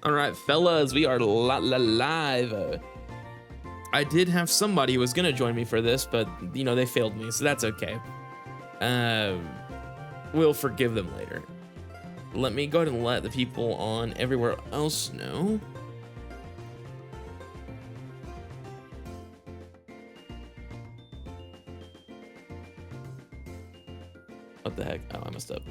All right, fellas, we are live. I did have somebody who was gonna join me for this, but you know, they failed me, so that's okay. We'll forgive them later. Let me go ahead and let the people on everywhere else know. What the heck? Oh, I messed up.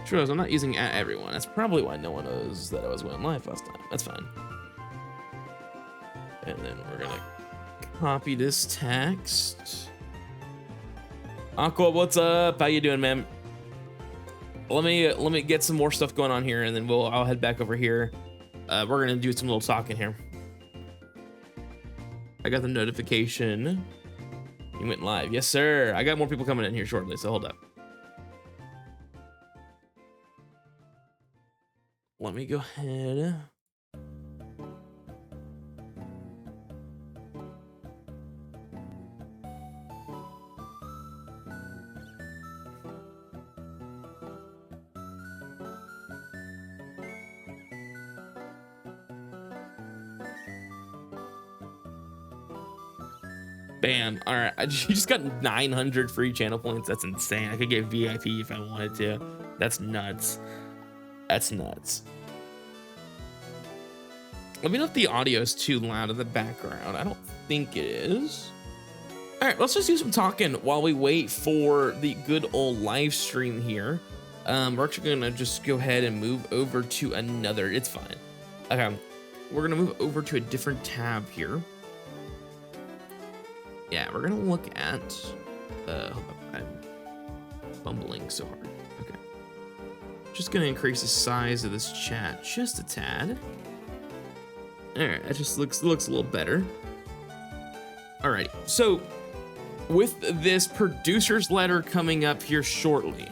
True, I'm not using at everyone. That's probably why no one knows that I was going live last time. That's fine. And then we're gonna copy this text. Aqua, what's up? How you doing, man? Let me get some more stuff going on here, and then I'll head back over here. We're gonna do some little talking here. I got the notification. You went live. Yes, sir. I got more people coming in here shortly, so hold up. Let me go ahead. Bam. All right. You just got 900 free channel points. That's insane. I could get VIP if I wanted to. That's nuts. That's nuts. Let me know if the audio is too loud in the background. I don't think it is. All right, let's just do some talking while we wait for the good old live stream here. We're actually gonna just go ahead and move over to another. It's fine. Okay, we're gonna move over to a different tab here. Yeah, we're gonna look at. Hold up, I'm fumbling so hard. Okay. Just gonna increase the size of this chat just a tad. All right, it just looks a little better. All right, so with this producer's letter coming up here shortly,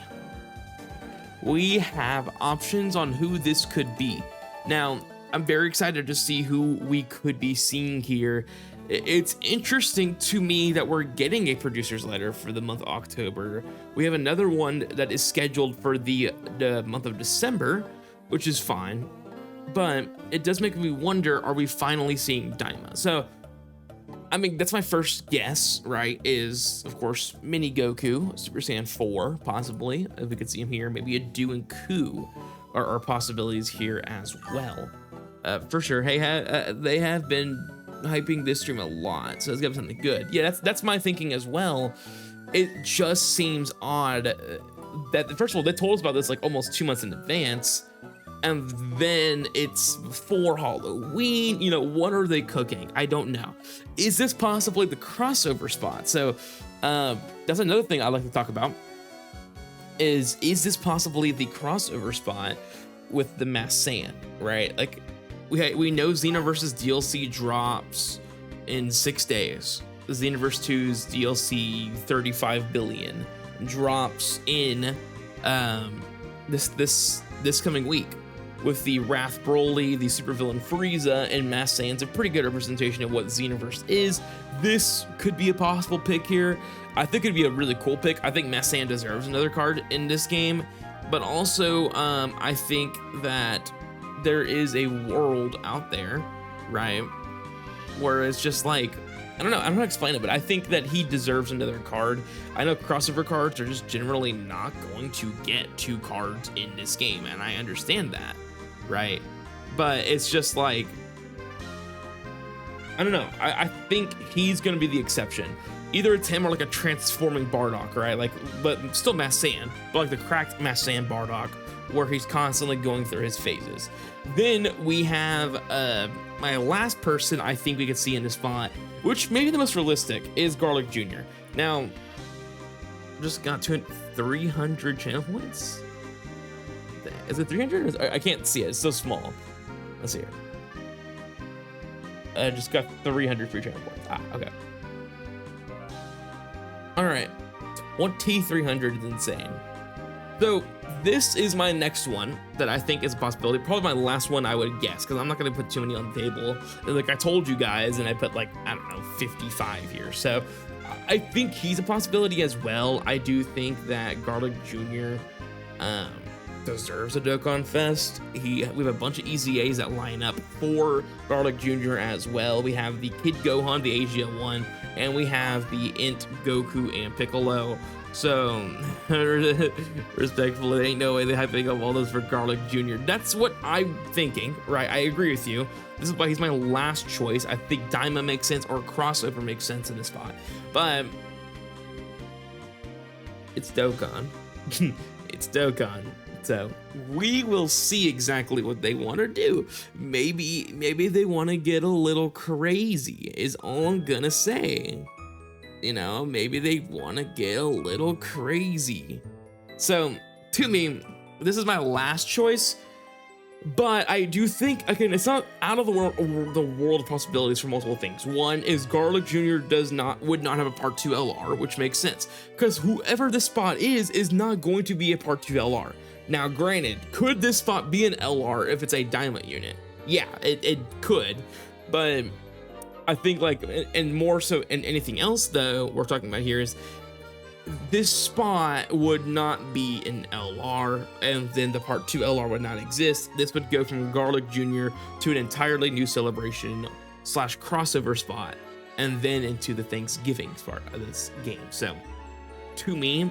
we have options on who this could be. Now, I'm very excited to see who we could be seeing here. It's interesting to me that we're getting a producer's letter for the month of October. We have another one that is scheduled for the month of December, which is fine. But it does make me wonder, are we finally seeing DAIMA? So, I mean, that's my first guess, right? Is, of course, Mini Goku, Super Saiyan 4, possibly. If we could see him here, maybe a Do and Ku are possibilities here as well. For sure. Hey, they have been hyping this stream a lot, so it's got something good. Yeah, that's my thinking as well. It just seems odd that, first of all, they told us about this like almost 2 months in advance, and then it's for Halloween. You know, what are they cooking? I don't know. Is this possibly the crossover spot? So that's another thing I'd like to talk about. Is this possibly the crossover spot with the Masked Saiyan, right? Like, we know Xenoverse's DLC drops in 6 days. Xenoverse 2's DLC 35 billion drops in this coming week with the Wrath Broly, the supervillain Frieza, and Masked Saiyan's a pretty good representation of what Xenoverse is. This could be a possible pick here. I think it'd be a really cool pick. I think Masked Saiyan deserves another card in this game, but also I think that there is a world out there, right, where it's just like, I don't know how to explain it, but I think that he deserves another card. I know crossover cards are just generally not going to get 2 cards in this game, and I understand that, right? But it's just like, I don't know. I think he's gonna be the exception. Either it's him or like a transforming Bardock, right? Like, but still Masked Saiyan, but like the cracked Masked Saiyan Bardock, where he's constantly going through his phases. Then we have my last person I think we could see in this spot, which may be the most realistic, is Garlic Jr. Now, just got to 300 channel points. Is it 300? I can't see it. It's so small. Let's see here. I just got 300 free channel points. Ah, okay. All right. 2300 is insane. So this is my next one that I think is a possibility. Probably my last one I would guess, because I'm not going to put too many on the table. Like I told you guys, and I put like, I don't know, 55 here. So I think he's a possibility as well. I do think that Garlic Jr. Deserves a Dokkan Fest. We have a bunch of EZAs that line up for Garlic Jr. as well. We have the Kid Gohan, the Asia one, and we have the Int Goku and Piccolo. So, respectfully, there ain't no way they're hyping up all those for Garlic Jr. That's what I'm thinking, right? I agree with you. This is why he's my last choice. I think DAIMA makes sense, or Crossover makes sense in this spot. But it's Dokkan. It's Dokkan. So we will see exactly what they want to do. Maybe they want to get a little crazy, is all I'm gonna say. You know, maybe they want to get a little crazy. So to me, this is my last choice. But I do think, again, it's not out of the world of possibilities for multiple things. One is Garlic Jr. would not have a Part 2 LR, which makes sense, because whoever this spot is not going to be a Part 2 LR. Now, granted, could this spot be an LR if it's a DAIMA unit? Yeah, it could, but I think, like, and more so than anything else, though, we're talking about here is this spot would not be an LR, and then the Part 2 LR would not exist. This would go from Garlic Jr. to an entirely new celebration / crossover spot, and then into the Thanksgiving part of this game. So, to me,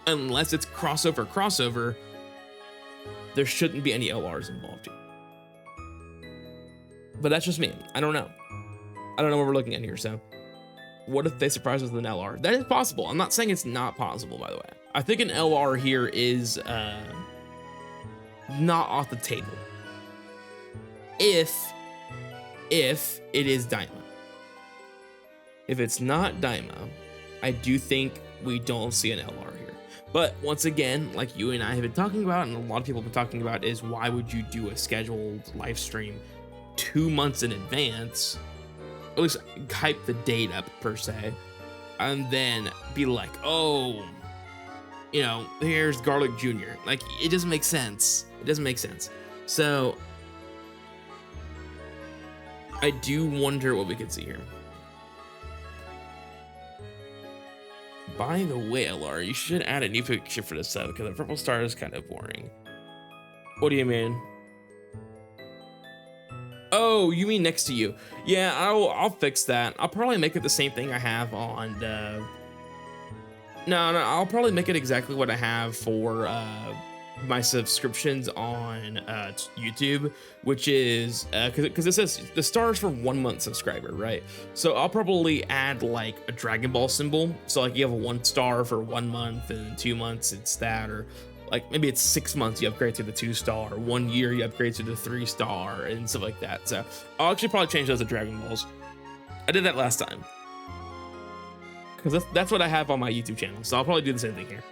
unless it's crossover, there shouldn't be any LRs involved here. But that's just me. I don't know. I don't know what we're looking at here, so. What if they surprise us with an LR? That is possible. I'm not saying it's not possible, by the way. I think an LR here is not off the table. If it is DAIMA. If it's not DAIMA, I do think we don't see an LR here. But once again, like you and I have been talking about, and a lot of people have been talking about, is why would you do a scheduled live stream 2 months in advance? At least hype the date up per se, and then be like, oh, you know, here's Garlic Jr. Like, it doesn't make sense. It doesn't make sense. So I do wonder what we could see here. By the way, LR, you should add a new picture for this set, because the purple star is kind of boring. What do you mean? Oh, you mean next to you? Yeah, I'll fix that. I'll probably make it the same thing I have on. No, I'll probably make it exactly what I have for my subscriptions on YouTube, which is because it says the stars for 1 month subscriber, right? So I'll probably add like a Dragon Ball symbol. So like you have a 1 star for 1 month, and 2 months it's that, or like maybe it's 6 months you upgrade to the 2-star, 1 year you upgrade to the 3-star, and stuff like that. So I'll actually probably change those to Dragon Balls. I did that last time, because that's what I have on my YouTube channel. So I'll probably do the same thing here.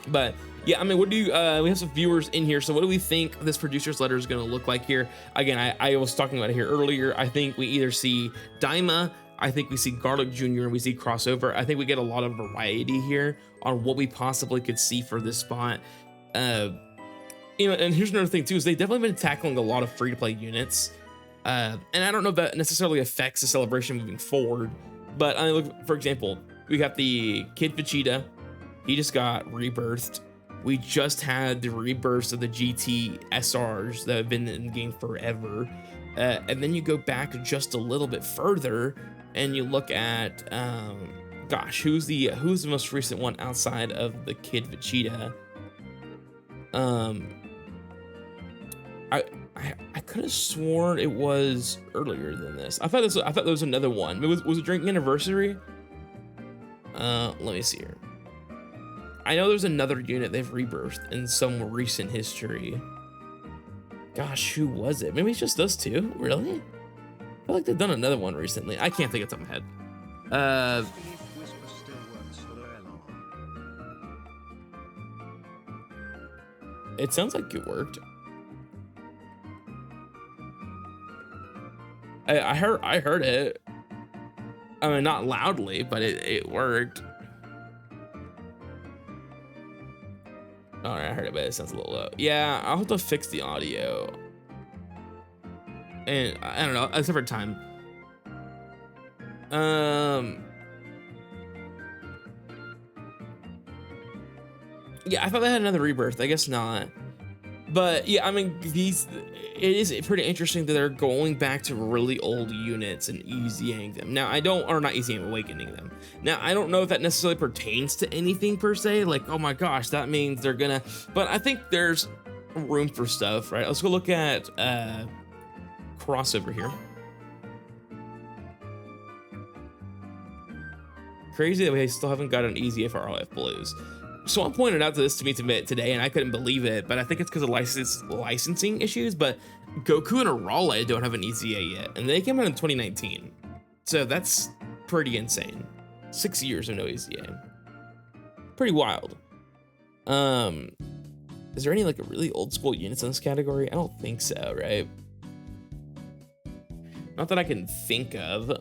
But yeah, I mean, what do you, we have some viewers in here. So what do we think this producer's letter is going to look like here? Again, I was talking about it here earlier. I think we either see DAIMA, I think we see Garlic Jr., and we see crossover. I think we get a lot of variety here on what we possibly could see for this spot. You know, and here's another thing too, is they've definitely been tackling a lot of free-to-play units. And I don't know if that necessarily affects the celebration moving forward, but I look, for example, we got the Kid Vegeta. He just got rebirthed. We just had the rebirths of the GT SRs that have been in the game forever. And then you go back just a little bit further and you look at, gosh, who's the most recent one outside of the Kid Vegeta? I could have sworn it was earlier than this. I thought there was another one. Was it Drink Anniversary? Let me see here. I know there's another unit they've rebirthed in some recent history. Gosh, who was it? Maybe it's just those two? Really? I feel like they've done another one recently. I can't think of top of my head. It sounds like it worked. I heard it. I mean, not loudly, but it worked. it, but it sounds a little low. Yeah, I'll have to fix the audio. And I don't know, a separate time. Yeah, I thought they had another rebirth. I guess not. But yeah, I mean, it is pretty interesting that they're going back to really old units and EZAing them. Now, not EZAing, awakening them. Now, I don't know if that necessarily pertains to anything per se. Like, oh my gosh, that means they're gonna. But I think there's room for stuff, right? Let's go look at crossover here. Crazy that we still haven't got an EZA for RLF Blues. Someone pointed out to me today, and I couldn't believe it, but I think it's because of licensing issues, but Goku and Arale don't have an EZA yet, and they came out in 2019. So that's pretty insane. 6 years of no EZA. Pretty wild. Is there any like really old school units in this category? I don't think so, right? Not that I can think of.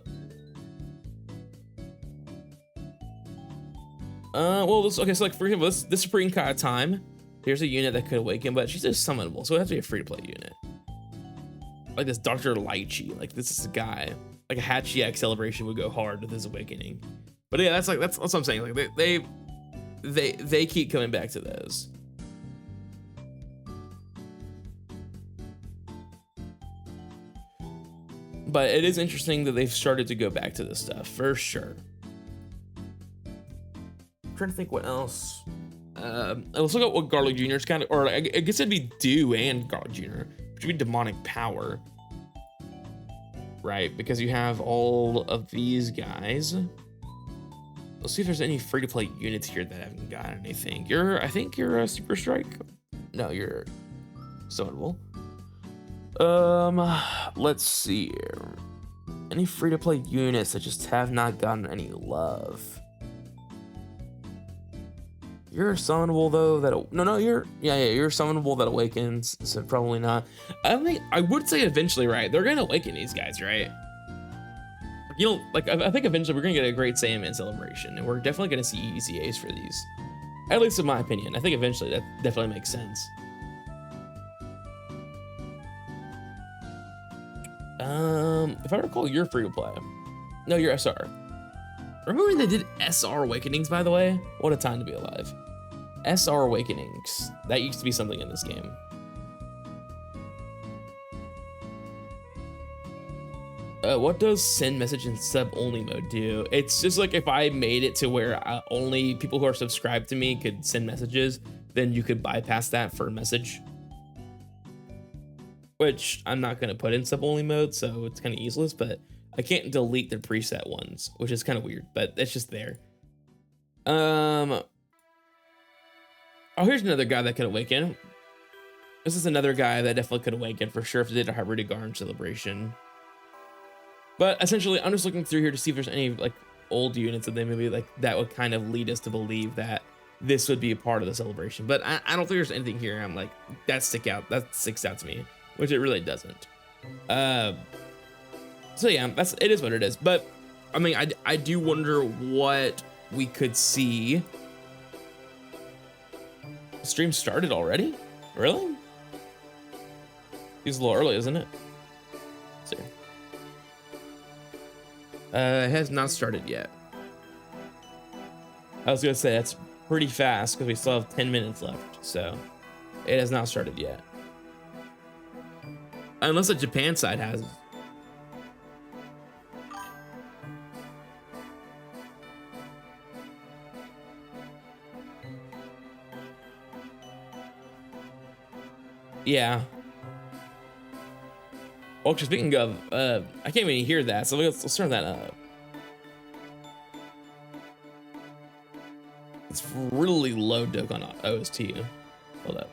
Well, okay, so like for example, this Supreme Kai Time, here's a unit that could awaken, but she's just summonable, so it has to be a free-to-play unit. Like this Dr. Lychee, like this is a guy. Like a Hachi X celebration would go hard with his awakening. But yeah, that's what I'm saying. Like they keep coming back to those. But it is interesting that they've started to go back to this stuff for sure. Trying to think what else. Let's look at what Garlic Jr.'s kind of, or I guess it'd be Dew and Garlic Jr., which would be demonic power, right? Because you have all of these guys. Let's see if there's any free-to-play units here that haven't got anything. I think you're a Super Strike. No, you're summonable. Let's see here. Any free-to-play units that just have not gotten any love. You're summonable though. You're summonable that awakens. So probably not. I would say eventually, right? They're gonna awaken these guys, right? You know, like I think eventually we're gonna get a great Saiyaman celebration, and we're definitely gonna see EZAs for these. At least in my opinion, I think eventually that definitely makes sense. If I recall, you're free to play. No, you're SR. Remember when they did SR Awakenings, by the way? What a time to be alive. SR Awakenings. That used to be something in this game. What does send message in sub only mode do? It's just like if I made it to where only people who are subscribed to me could send messages, then you could bypass that for a message. Which I'm not going to put in sub only mode, so it's kind of useless, but I can't delete the preset ones, which is kind of weird, but it's just there. Oh, here's another guy that could awaken. This is another guy that definitely could awaken for sure if they did a Hybrid Garden celebration. But essentially, I'm just looking through here to see if there's any like old units that they maybe like that would kind of lead us to believe that this would be a part of the celebration. But I don't think there's anything here I'm like that sticks out to me, which it really doesn't. So yeah, it is what it is. But I mean, I do wonder what we could see. The stream started already? Really? It's a little early, isn't it? Let's see. It has not started yet. I was gonna say that's pretty fast because we still have 10 minutes left, so it has not started yet. Unless the Japan side has. Yeah. Well, speaking of, I can't even hear that, so let's turn that up. It's really low Dokkan OST. Hold up.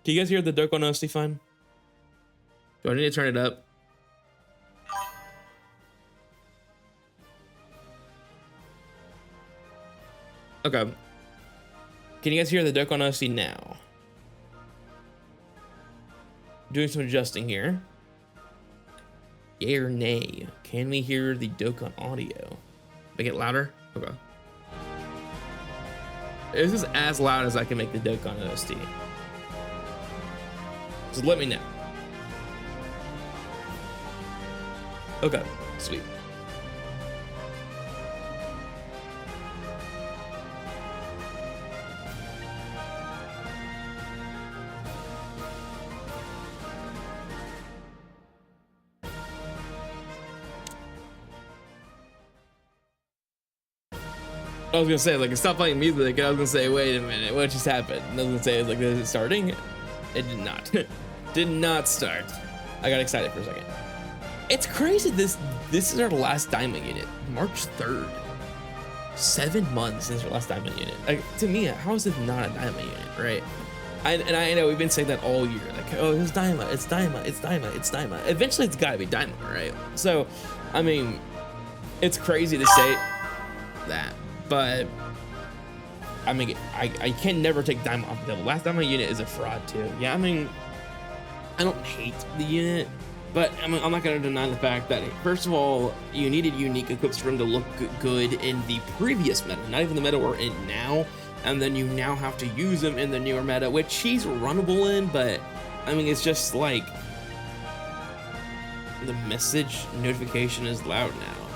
Can you guys hear the Dokkan OST fine? Do I need to turn it up? Okay. Can you guys hear the Dokkan OST now? Doing some adjusting here. Yay or nay? Can we hear the Dokkan audio? Make it louder? Okay. This is as loud as I can make the Dokkan OST. Just let me know. Okay, sweet. I was gonna say, like, stop playing music, and I was gonna say, wait a minute, what just happened? And I was gonna say, like, is it starting? It did not. Did not start. I got excited for a second. It's crazy, this is our last DAIMA unit, March 3rd. 7 months since our last DAIMA unit. Like, to me, how is this not a DAIMA unit, right? And I know we've been saying that all year, like, oh, it's DAIMA, it's DAIMA, it's DAIMA, it's DAIMA. Eventually, it's gotta be DAIMA, right? So, I mean, it's crazy to say that. But I mean, I can never take DAIMA off the table. Last DAIMA unit is a fraud too. Yeah, I mean, I don't hate the unit, but I mean, I'm not gonna deny the fact that first of all, you needed unique equips for him to look good in the previous meta, not even the meta we're in now. And then you now have to use him in the newer meta, which he's runnable in, but I mean, it's just like the message notification is loud now.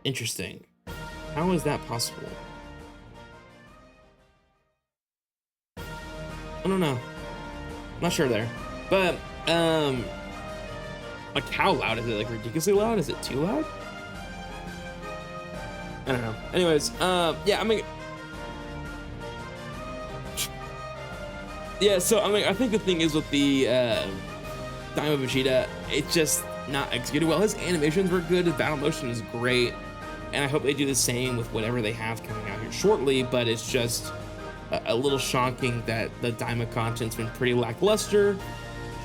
Interesting. How is that possible? I don't know. I'm not sure there. But, like, how loud is it? Like, ridiculously loud? Is it too loud? I don't know. Anyways, yeah, I mean... Yeah, so, I mean, I think the thing is with the, DAIMA Vegeta, it's just not executed well. His animations were good, his battle motion is great. And I hope they do the same with whatever they have coming out here shortly, but it's just a little shocking that the DAIMA content's been pretty lackluster,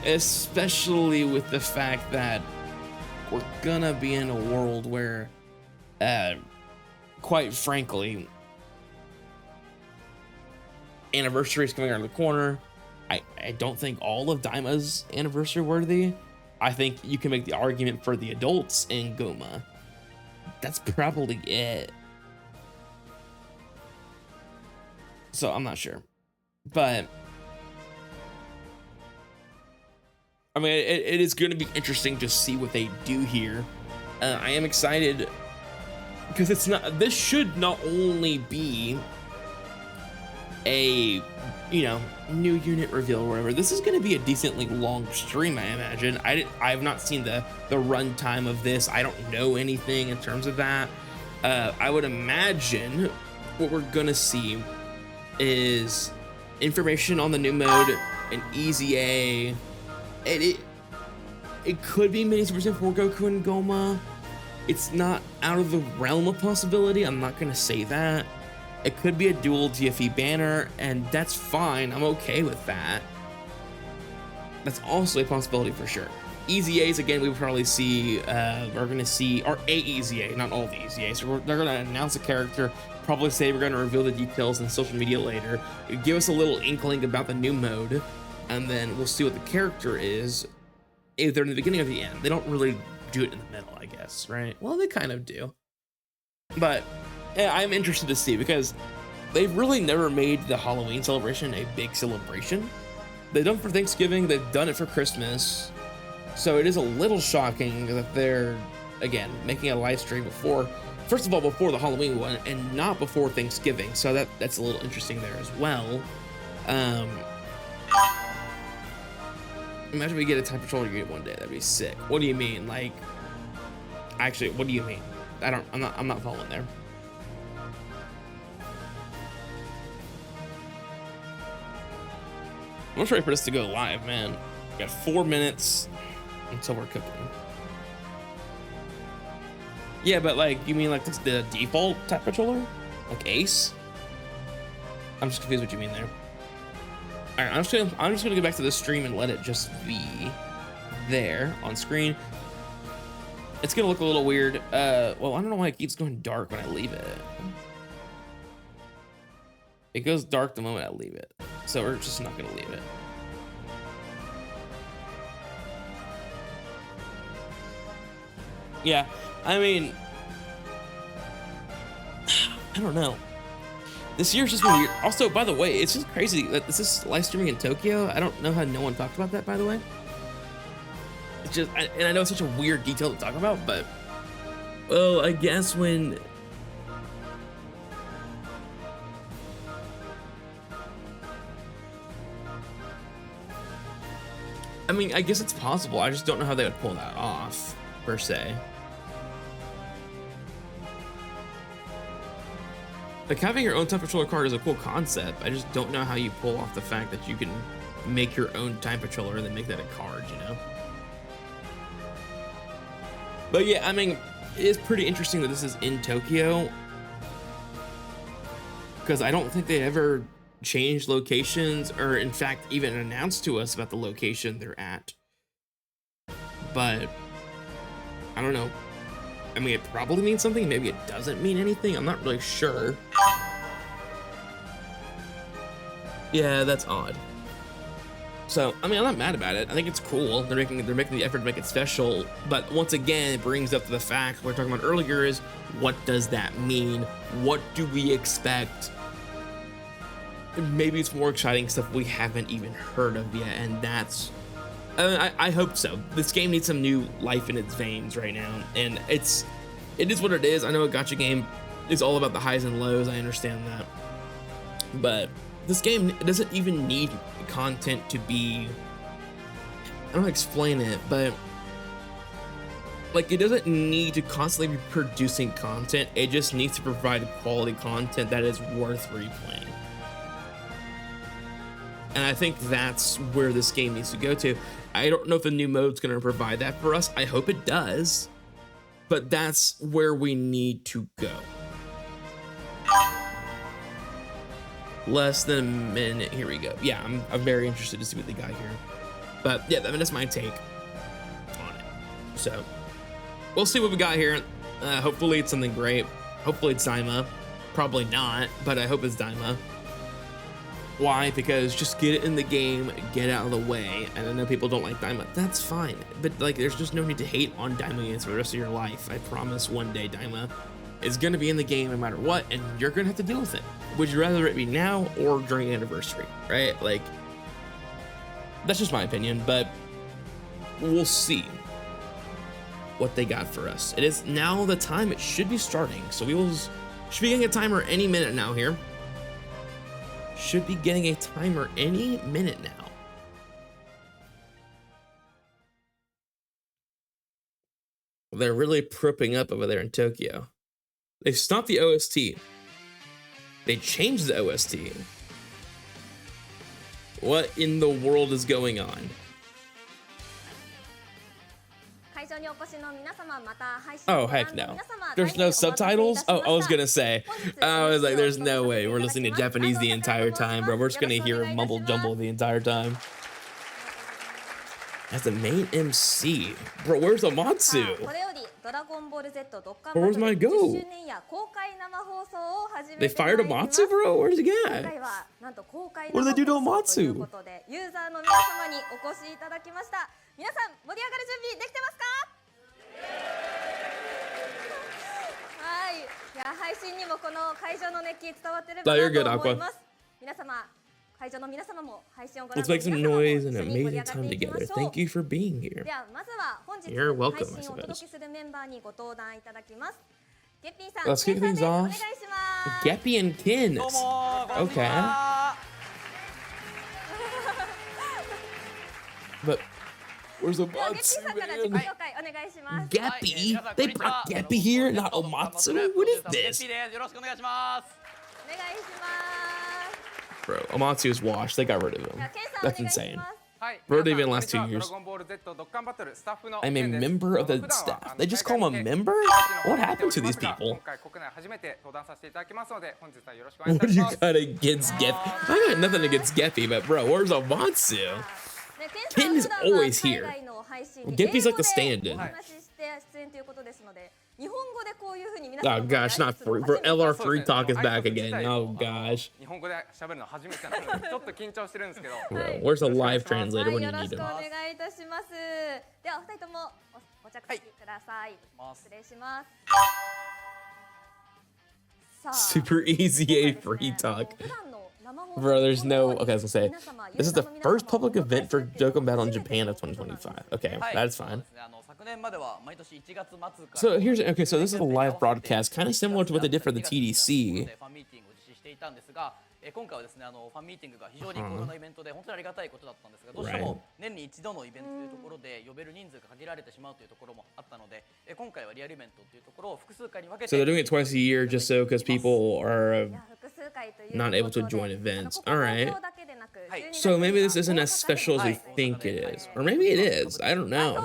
especially with the fact that we're gonna be in a world where, quite frankly, anniversary is coming around the corner. I don't think all of DAIMA's anniversary worthy. I think you can make the argument for the adults in Goma. That's probably it. So I'm not sure, but I mean, it is going to be interesting to see what they do here. I am excited because it's not. This should not only be a, you know, new unit reveal or whatever. This is going to be a decently long stream, I imagine. I have not seen the run time of this. I don't know anything in terms of that. I would imagine what we're going to see is information on the new mode, an easy A. It could be Mini SSJ4 Goku and Goma. It's not out of the realm of possibility. I'm not going to say that. It could be a dual DFE banner, and that's fine. I'm okay with that. That's also a possibility for sure. Easy A's, again, we would probably see, we're going to see, or a Easy A, not all the Easy A's. So they're going to announce a character, probably say we're going to reveal the details in social media later, give us a little inkling about the new mode, and then we'll see what the character is, either in the beginning or the end. They don't really do it in the middle, I guess, right? Well, they kind of do. But yeah, I'm interested to see, because they've really never made the Halloween celebration a big celebration. They've done it for Thanksgiving, they've done it for Christmas. So it is a little shocking that they're, again, making a live stream before, first of all, before the Halloween one, and not before Thanksgiving. So that's a little interesting there as well. Imagine we get a Time Patrol unit one day. That'd be sick. What do you mean? Like, actually, what do you mean? I'm not following there. I'm just ready for this to go live, man. We got 4 minutes until we're cooking. Yeah, but like, you mean like the default type patroller? Like Ace? I'm just confused what you mean there. All right, I'm just gonna go back to the stream and let it just be there on screen. It's gonna look a little weird. Well, I don't know why it keeps going dark when I leave it. It goes dark the moment I leave it. So we're just not gonna leave it. Yeah, I mean, I don't know. This year's just been weird. Also, by the way, it's just crazy that this is live streaming in Tokyo. I don't know how no one talked about that, by the way. It's just, and I know it's such a weird detail to talk about, but, well, I guess when... I mean, I guess it's possible. I just don't know how they would pull that off, per se. Like, having your own time patroller card is a cool concept. I just don't know how you pull off the fact that you can make your own time patroller and then make that a card, you know? But yeah, I mean, it is pretty interesting that this is in Tokyo, because I don't think they ever changed locations, or in fact even announced to us about the location they're at. But I don't know. I mean, it probably means something, maybe it doesn't mean anything, I'm not really sure. Yeah, that's odd. So, I mean, I'm not mad about it. I think it's cool. They're making the effort to make it special, but once again, it brings up the fact we were talking about earlier is, what does that mean? What do we expect? Maybe it's more exciting stuff we haven't even heard of yet, and that's... I hope so. This game needs some new life in its veins right now, and it is what it is. I know a gacha game is all about the highs and lows, I understand that. But this game doesn't even need content to be... I don't know how to explain it, but... like, it doesn't need to constantly be producing content, it just needs to provide quality content that is worth replaying. And I think that's where this game needs to go to. I don't know if the new mode's gonna provide that for us. I hope it does, but that's where we need to go. Less than a minute, here we go. Yeah, I'm very interested to see what they got here. But yeah, I mean, that's my take on it. So, we'll see what we got here. Hopefully it's something great. Hopefully it's DAIMA. Probably not, but I hope it's DAIMA. Why? Because just get it in the game, get out of the way. And I know people don't like DAIMA. That's fine. But like, there's just no need to hate on DAIMA units for the rest of your life. I promise one day DAIMA is going to be in the game no matter what, and you're going to have to deal with it. Would you rather it be now or during anniversary, right? Like, that's just my opinion, but we'll see what they got for us. It is now the time it should be starting, so should be getting a timer any minute now here. Should be getting a timer any minute now. They're really propping up over there in Tokyo. They've stopped the OST. They changed the OST. What in the world is going on? Oh, heck no. There's no subtitles? Oh, I was gonna say. I was like, there's no way we're listening to Japanese the entire time, bro. We're just gonna hear mumble jumble the entire time. As the main MC. Bro, where's Amatsu? Where's my go? They fired Amatsu, bro? Where's he at? What did they do to Amatsu? 皆さん盛り上がる準備できてますか？はい、いや配信にもこの会場の熱気伝わってるかなと思います。皆様、会場の皆様も配信をご覧の皆様も一緒に盛り上がっていきましょう。 Thank you for being here. ではまずは本日配信をお届けするメンバーにご登壇いただきます。ゲッピーさん、Let's kick things off. Geppy and Kin. Okay. But where's Amatsu, man? Geppy? They brought Geppy here, not Amatsu? What is this? Bro, Amatsu is washed. They got rid of him. That's insane. Bro didn't even last 2 years. I'm a member of the staff. They just call him a member? What happened to these people? What do you got against Geppy? I got nothing against Geppy, but bro, where's Amatsu? Ken is always here. Geppy's like the stand-in. Oh gosh, not free. Bro, LR free talk is back again. Oh gosh. Bro, where's a live translator when you need him? ご着席ください。失礼します。 Super easy A free talk. Bro, there's no. Okay, I was gonna say, this is the first public event for Dokkan Battle in Japan of 2025. Okay, that's fine. So here's okay. So this is a live broadcast, kind of similar to what they did for the TDC. 今回はですね、ファンミーティングが非常にコロナイベントで本当にありがたいことだったんですが、どうしても年に一度のイベントというところで呼べる人数が限られてしまうというところもあったので、今回はリアルイベントというところを複数回に分けて。 So they're doing it twice a year just so because people are not able to join events. All right. So maybe this isn't as special as we think it is, or maybe it is. I don't know.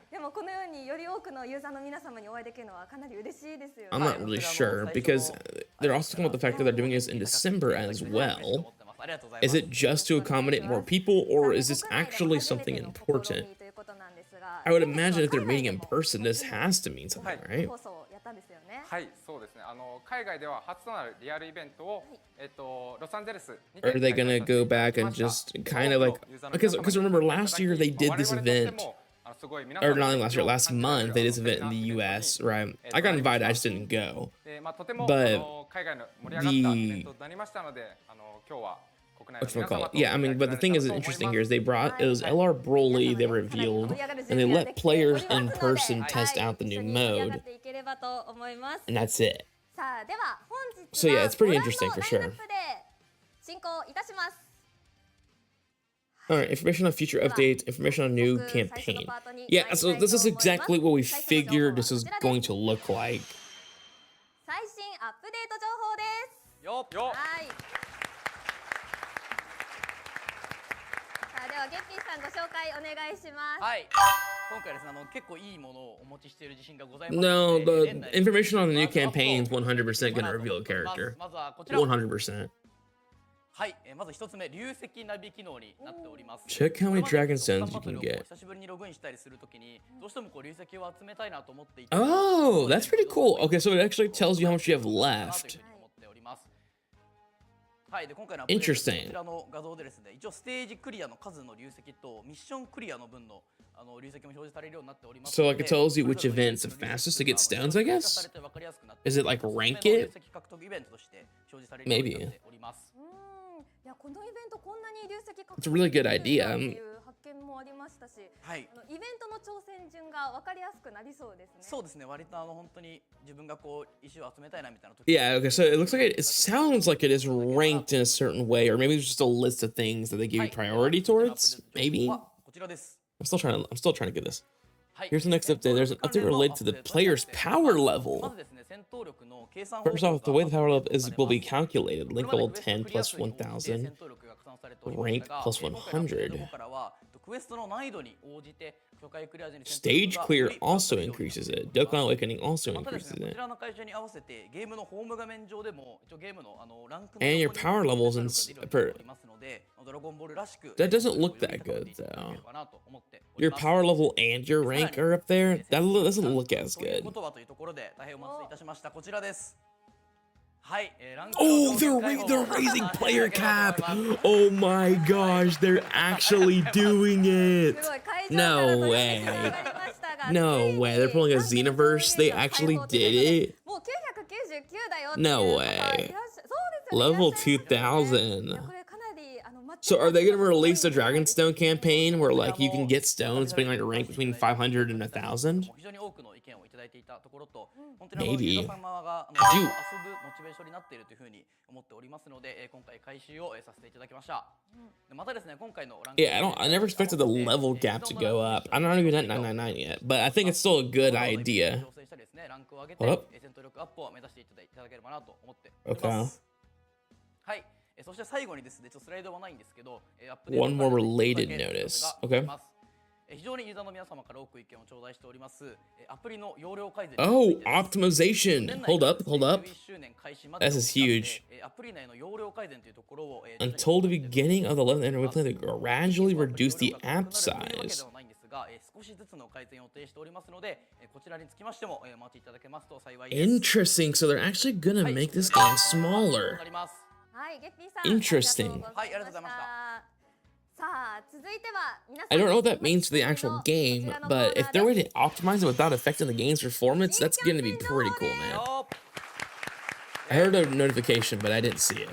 でもこのようにより多くのユーザーの皆様にお会いできるのはかなり嬉しいですよね。 I'm not really sure because they're also talking about the fact that they're doing this in December as well. Is it just to accommodate more people, or is this actually something important? I would imagine if they're meeting in person, this has to mean something, right? はい、そうですね。海外では初となるリアルイベントをロサンゼルスに Or are they gonna go back and just kind of like because remember last year they did this event. Or not only last year, last month they did this event in the U.S. Right? I got invited, I just didn't go. But yeah, I mean, but the thing is interesting here is they brought it was LR Broly they revealed, and they let players in person test out the new mode, and that's it. So yeah, it's pretty interesting for sure. All right, information on future updates, information on new campaign. Yeah, so this is exactly what we figured this was going to look like. 最新アップデート情報です。よっよっ。はい。さあではゲッピーさんご紹介お願いします。はい。今回ですね、結構いいものをお持ちしている自信がございます。 No, the information on the new campaign is 100% going to reveal a character. 100%. はい、まず一つ目、流石ナビ機能になっております。 Check how many dragon stones you can get. 久しぶりにログインしたりするときに、どうしてもこう流石を集めたいなと思っていて。 Oh, that's pretty cool. Okay, so it actually tells you how much you have left. はい、で今回の Interesting. こちらの画像でですね、一応ステージクリアの数の流石とミッションクリアの分の流石も表示されるようになっております。 So like it tells you which event's the fastest to get stones, I guess? Is it like rank it? Maybe. It's a really good idea. 発見もありましたし、イベントの挑戦順が分かりやすくなりそうですね。そうですね。割と本当に自分がこう石を集めたいなみたいな時。Yeah, okay, so it looks like it sounds like it is ranked in a certain way, or maybe there's just a list of things that they give you priority towards. Maybe. こちらです。I'm still trying to get this. Here's the next update. There's an update related to the player's power level. First off, the way the power level will be calculated. Link level 10 plus 1000. Rank plus 100. Stage clear also increases it. Dokkan Awakening also increases it. And your power levels that doesn't look that good though. Your power level and your rank are up there. That doesn't look as good. Oh, they're raising player cap. Oh my gosh, they're actually doing it. No way. No way. They're pulling a Xenoverse. They actually did it. No way. Level 2000. So are they going to release a Dragonstone campaign where like you can get stones depending on your rank between 500 and 1000? Maybe. Dude. Yeah, I never expected the level gap to go up. I'm not even at 999 yet, but I think it's still a good idea. Hold up. Okay. One more related notice. Okay. Oh, optimization. Hold up. This is huge. Until the beginning of the 11th anniversary plan, they gradually reduce the app size. Interesting. So they're actually gonna make this game smaller. Interesting. I don't know what that means for the actual game, but if they're way to optimize it without affecting the game's performance, that's gonna be pretty cool, man. I heard a notification, but I didn't see it.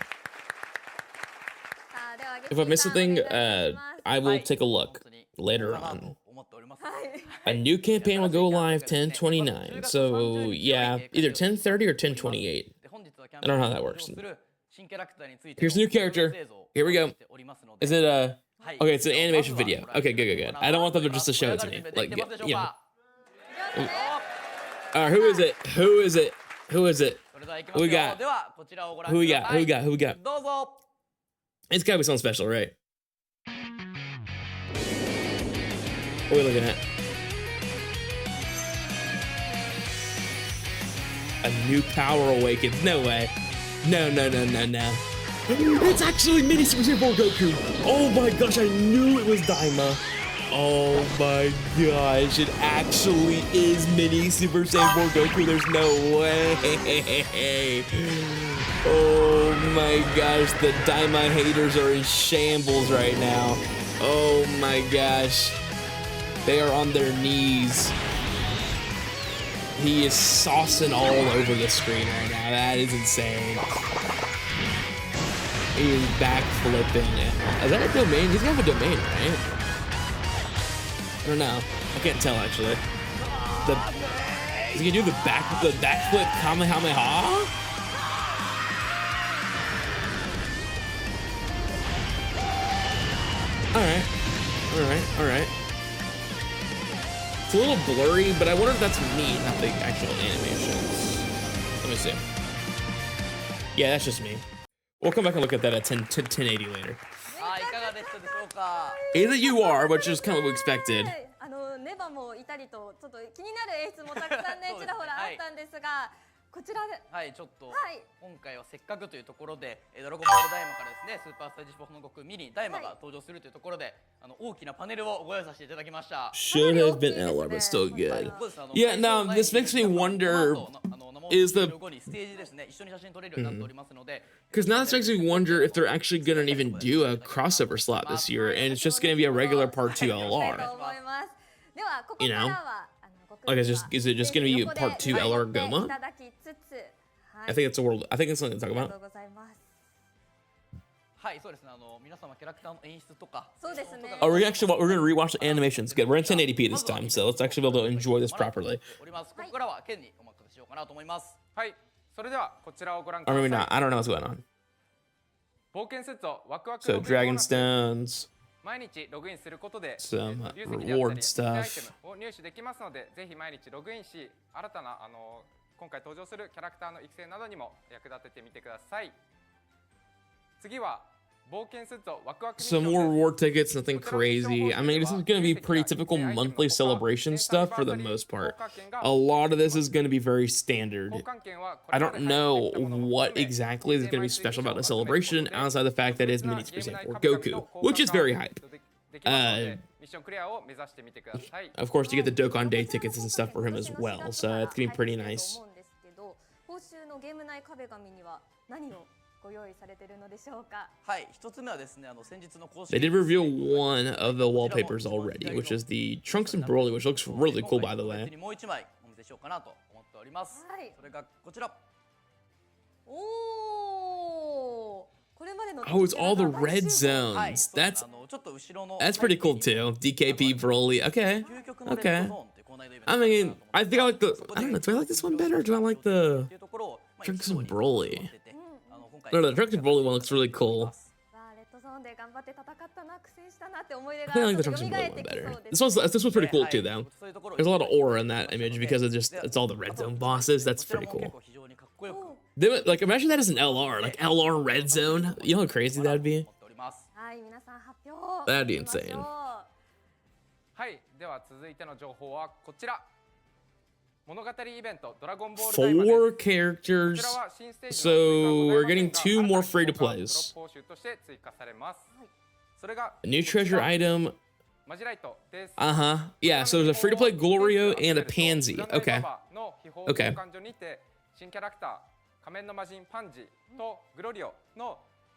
If I miss something, I will take a look later on. A new campaign will go live 10/29. So yeah, either 10/30 or 10/28. I don't know how that works. Here's a new character. Here we go. Is it okay, it's an animation video. Okay, good. I don't want them to just to show it to me. Like, you know. Alright, who is it? Who we got? Who we got? It's gotta be something special, right? What are we looking at? A new power awakens. No way. No. It's actually Mini Super Saiyan 4 Goku. Oh my gosh, I knew it was DAIMA. Oh my gosh, it actually is Mini Super Saiyan 4 Goku. There's no way. Oh my gosh, the DAIMA haters are in shambles right now. Oh my gosh. They are on their knees. He is saucing all over the screen right now. That is insane. He is backflipping. Is that a domain? He's gonna have a domain, right? I don't know. I can't tell actually. Is he gonna do the backflip Kamehameha? Alright. It's a little blurry, but I wonder if that's me, not the actual animations. Let me see. Yeah, that's just me. We'll come back and look at that at 1080 later. Either you are, which is kind of what we expected. ネバもいたりとちょっと気になる演出もたくさんねちらほらあったんですが、こちらでちょっと今回はせっかくというところでドラゴンボールダイマからですね、スーパーステージ4の悟空ミニダイマが登場するというところで、大きなパネルをご用意させていただきました。 Should have been LR, but still good. Yeah, now this makes me wonder. Is the because now this makes me wonder if they're actually gonna even do a crossover slot this year, and it's just gonna be a regular Part 2 LR. You know, like is it just gonna be Part 2 LR Goma? I think it's a world. I think it's something to talk about. Oh, we're gonna rewatch the animations. Good. We're in 1080p this time, so let's actually be able to enjoy this properly. Or maybe not. I don't know what's going on. So Dragonstones, some reward stuff. 今回登場するキャラクターの育成などにも役立ててみてください。次は Some more reward tickets, nothing crazy. I mean, this is going to be pretty typical monthly celebration stuff for the most part. A lot of this is going to be very standard. I don't know what exactly is going to be special about the celebration outside the fact that it's Mini Super Saiyan 4 Goku, which is very hype. Of course, you get the Dokkan Day tickets and stuff for him as well, so it's going to be pretty nice. They did reveal one of the wallpapers already, which is the Trunks and Broly, which looks really cool, by the way. Oh, it's all the red zones. That's pretty cool too. DKP Broly. Okay. I mean, I think I like the. I don't know. Do I like this one better? Or do I like the Trunks and Broly? No, the Trunks and Broly one looks really cool. I think I like the Trunks and Broly one better. This one's pretty cool too, though. There's a lot of aura in that image because it's all the red zone bosses. That's pretty cool. Like, imagine that as an LR, like LR red zone. You know how crazy that'd be? That'd be insane. Four characters, so we're getting 2 more free-to-plays. A new treasure item. Yeah, so there's a free-to-play Glorio and a Pansy. Okay.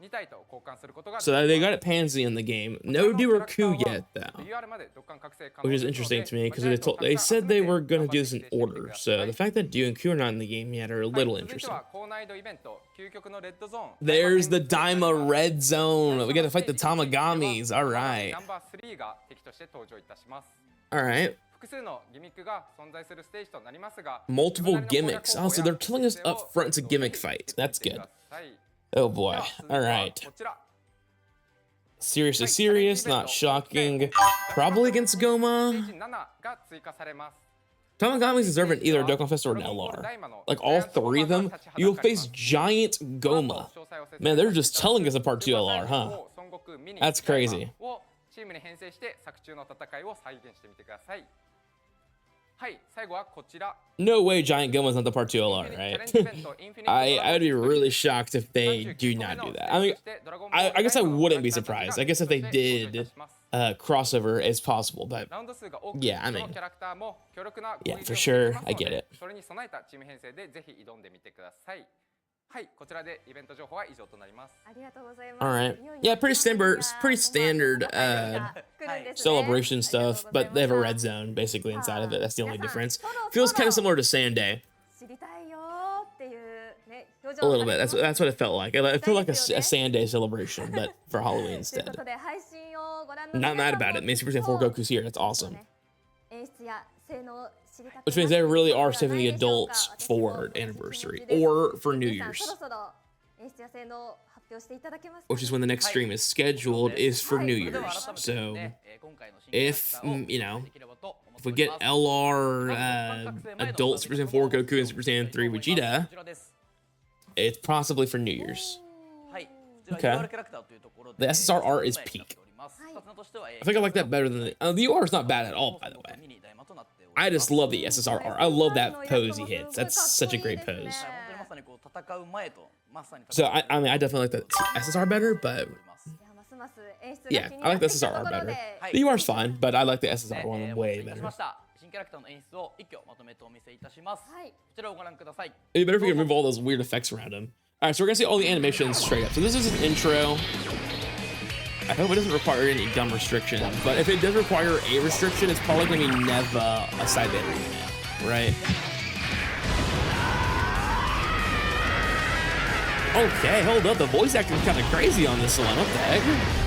2体と交換することが So they got it Pansy in the game. No Doraku yet, though. UR までドッカン覚醒可能 Which is interesting to me because they said they were going to do this in order. So the fact that Dew and Q are not in the game yet are a little 続いて interesting. は高難易度イベント究極のレッドゾーン There's the DAIMA red zone. We got to fight the Tamagamis. All right. ナンバー3が敵として登場いたします All right. 複数のギミックが存在するステージとなりますが Multiple gimmicks. Oh, so they're telling us up front it's a gimmick fight. That's good. Oh boy. All right. こちら Serious is serious, not shocking. Probably against ステー Goma. ジ7が追加されます Tamagamis deserve an either a Dokkan Fest or an LR. Like all three of them, you'll face giant Goma. Man, they're just telling us a part 2 LR, huh? That's crazy. をチームに編成して作中の戦いを再現してみてくださいはい最後はこちら No way giant Goma's not the part 2 LR, right? I'd be really shocked if they do not do that. I mean, I guess I wouldn't be surprised. I guess if they did crossover, it's possible, but ラウンド数が多く yeah, I どの mean, キャラクターも強力な yeah, 攻撃 for を sure, 持って I いますの get で it. それに備えたチーム編成でぜひ挑んでみてくださいはいこちらでイベント情報は以上となりますありがとうございます。 All right. Yeah, pretty standard celebration stuff, but they have a red zone basically inside of it. That's the only difference. Feels kind of similar to Sunday 知りたいよーっていうね表 a 情 little bit. That's what it felt like. It felt like a Sunday celebration, but for Halloween というこ instead. とで配信をご覧の Not mad about it. Maybe Super Saiyan 4 Goku's here. That's awesome. 演出や性能を知りたく Which means they really are saving the なってないで adults しょうか。 for 私も anniversary 楽しみです or for New 皆さん Year's, そろそろ演出や性能を発表していただけますか which is when the next stream is scheduled, is for New それでは Year's. 改めて So ね今回の新キャラク if ターを you know, できればと思っ if てお we り get ます LR adult Super Saiyan 4 Goku and Super Saiyan 3 Vegeta, こちらです it's possibly for New Year's. はいこちら Okay. UR キャラクターというところで The SSR art is peak. 2つのとしては I think I like that better than the UR is not bad at all, by the way. I just love the SSR art. I love that pose he hits. That's such a great pose. 本当にまさにこう戦う前とまさに So I mean, I definitely like the SSR better, but いやますます演出が yeah, 気に I なっ like て the きた SSR ところ better. で The UR is fine, but I like the SSR one お way 待たせいたし better. ました新キャラクターの演出を一挙まとめてお見せいたしますこはいちらをご覧ください It'd be better if we could remove all those weird effects around him. All right, so we're gonna see all the animations straight up. So this is an intro. I hope it doesn't require any dumb restriction, but if it does require a restriction, it's probably gonna be never a side battery unit, right? Okay, hold up. The voice acting's kind of crazy on this one. What the heck?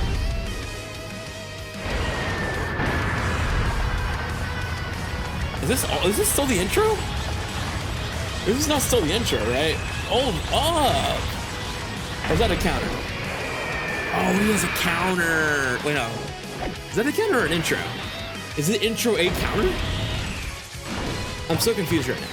Is this still the intro? This is not still the intro, right? Hold up. Or is that a counter? Oh, he has a counter. Wait, no. Is that a counter or an intro? Is the intro a counter? I'm so confused right now.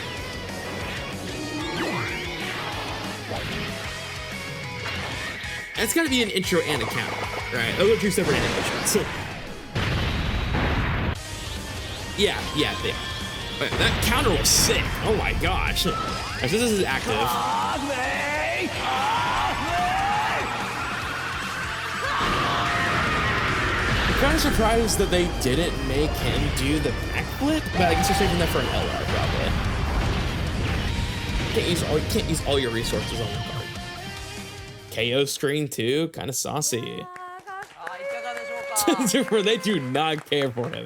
It's gotta be an intro and a counter, right? Those are two separate animations. Yeah, they are. Wait, that counter was sick. Oh my gosh. Right, so this is active. I'm kind of surprised that they didn't make him do the backflip, but I guess they're saving that for an LR probably. Can't use all your resources on the card. KO screen too, kind of saucy. いかがでしょうか They do not care for him.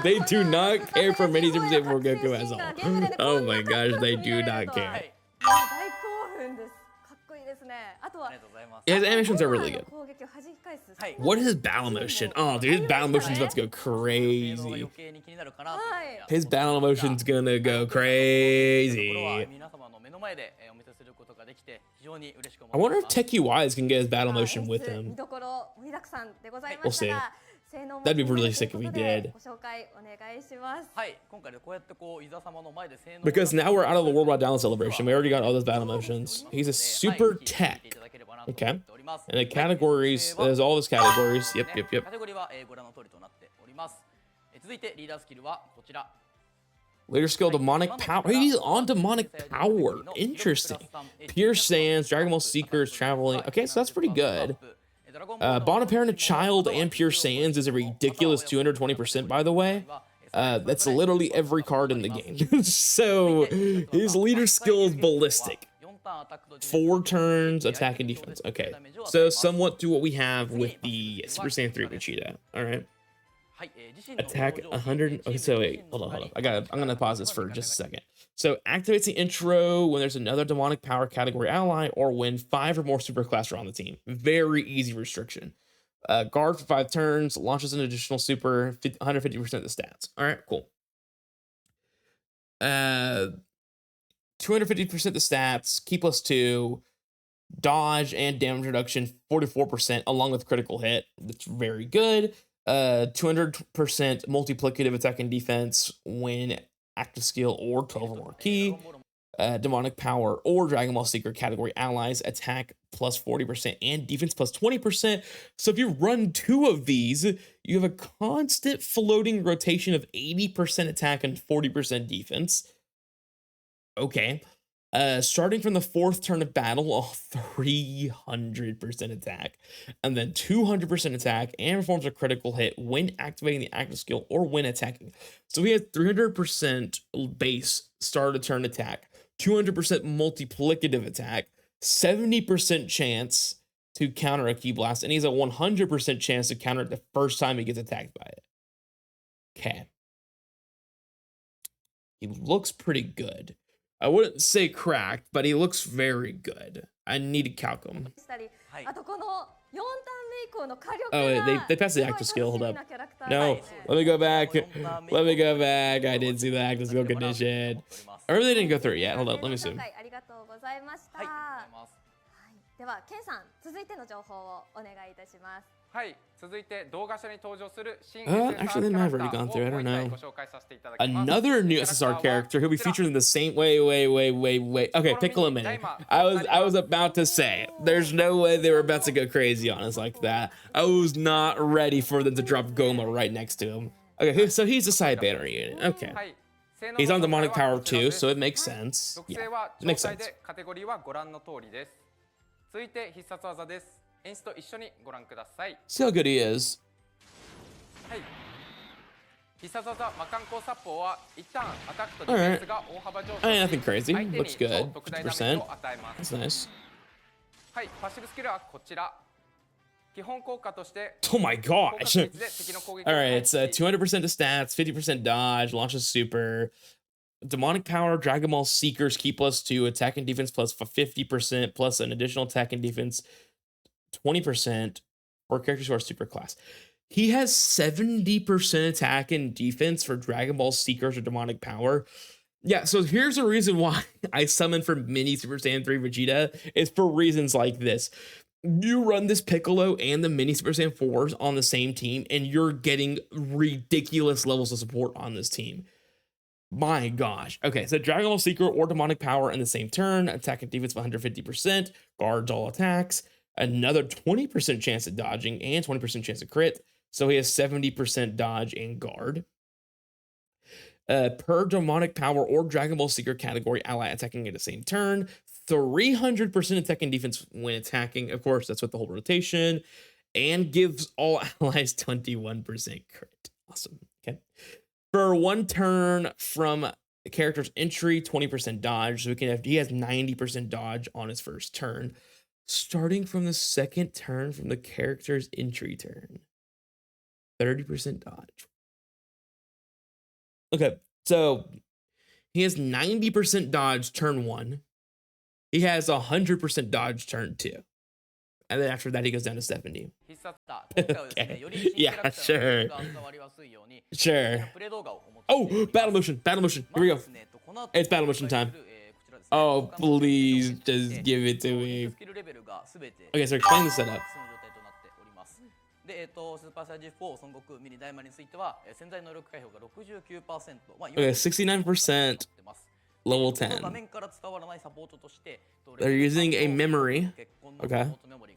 They do not care for Mini Super Saiyan 4 Goku at all. Oh my gosh, they do not は care. い大興奮ですかっこいいですねあとはありがとうございます Yeah, his animations are really good. 攻撃を弾き返す はい What is his battle motion? Oh, dude, his battle motion's about to go 性能が crazy. 余計に気になるかなというはい His battle motion's gonna go ところは crazy. 皆様の目の前でお見せすることができて非常に嬉しく I 思い wonder ま if す TEQ Wise can get his battle motion with 見 him. どころ盛りだくさんでございま We'll した see. が性能も That'd be 気にな really る sick と if いう we ことで did. ご紹介お願いしますはい今回でこうやってこう伊沢様の前で性能 Because now we're out of the Worldwide Download Celebration. We already got all those battle motions. He's a super tech. Okay. And the categories, there's all his categories. Yep. カテゴリーはご覧の通りとなっております続いてリーダースキルはこちら Leader skill, demonic power. He's on demonic power. Interesting. Pure Sands, Dragon Ball Seekers, traveling. Okay, so that's pretty good. Bond Parent a Child and Pure Sands is a ridiculous 220%, by the way. That's literally every card in the game. So his leader skill is ballistic. 4 turns, attack and defense. Okay, so somewhat to what we have with the Super Saiyan 3 Vegeta. All right. Attack 100. Okay, so wait, hold on. I'm gonna pause this for just a second. So activates the intro when there's another demonic power category ally, or when 5 or more superclass are on the team. Very easy restriction. Guard for 5 turns, launches an additional super, 150% of the stats. All right, cool. 250% of the stats, key +2, dodge and damage reduction 44% along with critical hit. That's very good. 200% multiplicative attack and defense when active skill or 12 or more key. Demonic power or Dragon Ball Seeker category allies attack +40% and defense +20%. So if you run 2 of these, you have a constant floating rotation of 80% attack and 40% defense. Okay. Starting from the 4th turn of battle, 300% attack, and then 200% attack, and performs a critical hit when activating the active skill or when attacking. So he has 300% base start of turn attack, 200% multiplicative attack, 70% chance to counter a key blast, and he has a 100% chance to counter it the first time he gets attacked by it. Okay. He looks pretty good. I wouldn't say cracked, but he looks very good. I need to calc him. Oh, they passed the active skill. Hold up. No, let me go back. Let me go back. I didn't see the active skill condition. Or they didn't go through it yet. Hold up. Let me see. では、ケンさん、続いての情報をお願いいたします。はい、続いて動画書に登場する新 actually, they might have already gone through. I don't know. Another new SSR character who'll be featured in the same. Wait. Okay, Piccolo Mini. I was about to say, there's no way they were about to go crazy on us like that. I was not ready for them to drop Goma right next to him. Okay, so he's a side banner unit. Okay. He's on demonic power too, so it makes sense. Yeah, it makes sense. 続いて必殺技です。演出と一緒にご覧ください。 See how good he is. はい。必殺技魔漢光殺法は一旦アタックとディフェンスが大幅上昇し、 nothing crazy. 相手に Looks good. 特大ダメージを与えます。 That's nice. はい、パッシブスキルはこちら。基本効果として、 Oh my gosh. Alright, it's 200% of stats, 50% dodge, launches super. Demonic power, Dragon Ball Seekers, key +2, attack and defense +50%, plus an additional attack and defense 20% for characters who are super class. He has 70% attack and defense for Dragon Ball Seekers or demonic power. Yeah, so here's the reason why I summoned for Mini Super Saiyan 3 Vegeta is for reasons like this. You run this Piccolo and the Mini Super Saiyan 4s on the same team, and you're getting ridiculous levels of support on this team. My gosh. Okay, so Dragon Ball Seeker or demonic power in the same turn, attack and defense of 150%, guards all attacks, another 20% chance at dodging, and 20% chance at crit. So he has 70% dodge and guard. Per demonic power or Dragon Ball Seeker category ally attacking at the same turn, 300% attack and defense when attacking. Of course, that's with the whole rotation, and gives all allies 21% crit. Awesome. Okay. For 1 turn from the character's entry, 20% dodge. So he has 90% dodge on his first turn. Starting from the 2nd turn from the character's entry turn, 30% dodge. Okay, so he has 90% dodge turn 1. He has 100% dodge turn 2. And then after that, he goes down to 70. Okay. Yeah, sure. Sure. Oh, battle motion. Battle motion. Here we go. It's battle motion time. Oh, please just give it to me. Okay, so explain the setup. で、スーパーサイヤ人4孫悟空ミニダイマについては、潜在能力解放が 69%、Okay, 69%, level 10. They're using a memory. Okay,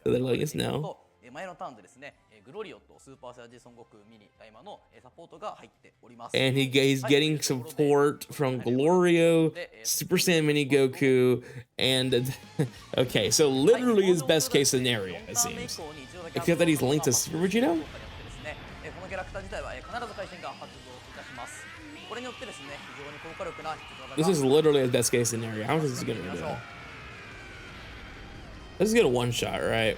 so they're letting us know. 前のターンでですね、グロリオとスーパーサイヤ人孫悟空ミニダイマのサポートが入っております。And he's getting support from Glorio, Super Saiyan Mini Goku, and okay, so literally his best case scenario, it seems. Except that he's linked to Super Vegeta? このキャラクター自体は必ず会心が発動いたします。これによってですね、非常に効果力な This is literally his best case scenario. How is this gonna do? Let's get a one shot, right?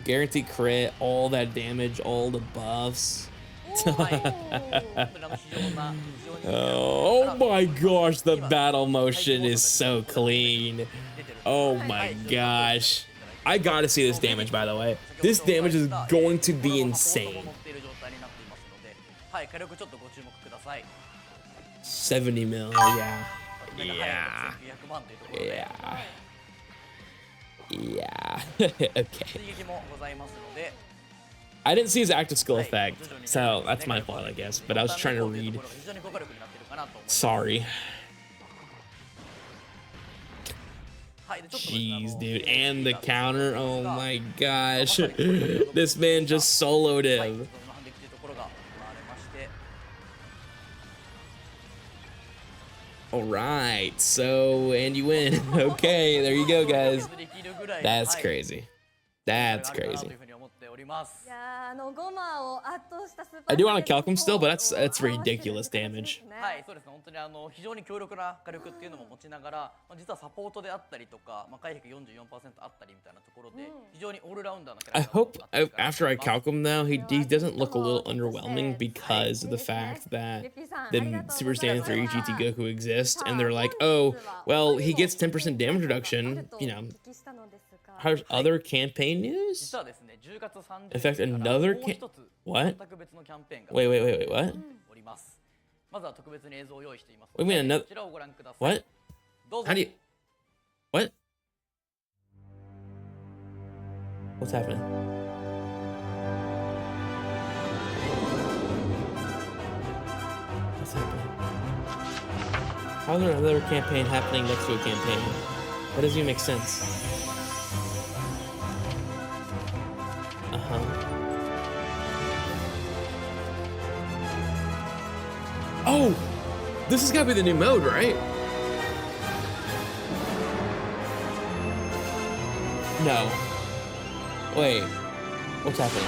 Guaranteed crit, all that damage, all the buffs. Oh my gosh, the battle motion is so clean. Oh my gosh. I gotta see this damage, by the way. This damage is going to be insane. 70 mil, yeah. Yeah. Yeah. Okay. I didn't see his active skill effect, so that's my fault, I guess. But I was trying to read. Sorry. Jeez, dude. And the counter. Oh my gosh. This man just soloed him. All right. So, and you win. Okay, there you go, guys. That's crazy. That's crazy. I do want to calc him still, but that's ridiculous damage. はい、そうですね。本当に非常に強力な火力っていうのも持ちながら、実はサポートであったりとか、回避44%あったりみたいなところで、非常にオールラウンダーなキャラ I クター hope after I calc him though, he doesn't look a little underwhelming because of the fact that the Super Saiyan 3 GT Goku exists, and they're like, oh, well, he gets 10% damage reduction, you know. How's other campaign news? 実はですね、10月30 In fact, another what? 全く別のキャンペーンが Wait, what? おります。まずは特別に映像を用意しています。 Wait a minute, another こちらをご覧ください。 what? どうぞ。 How do you what? What's happening? What's happening? How is there another campaign happening next to a campaign? That doesn't even make sense. Oh, this has got to be the new mode, right? No. Wait. What's happening?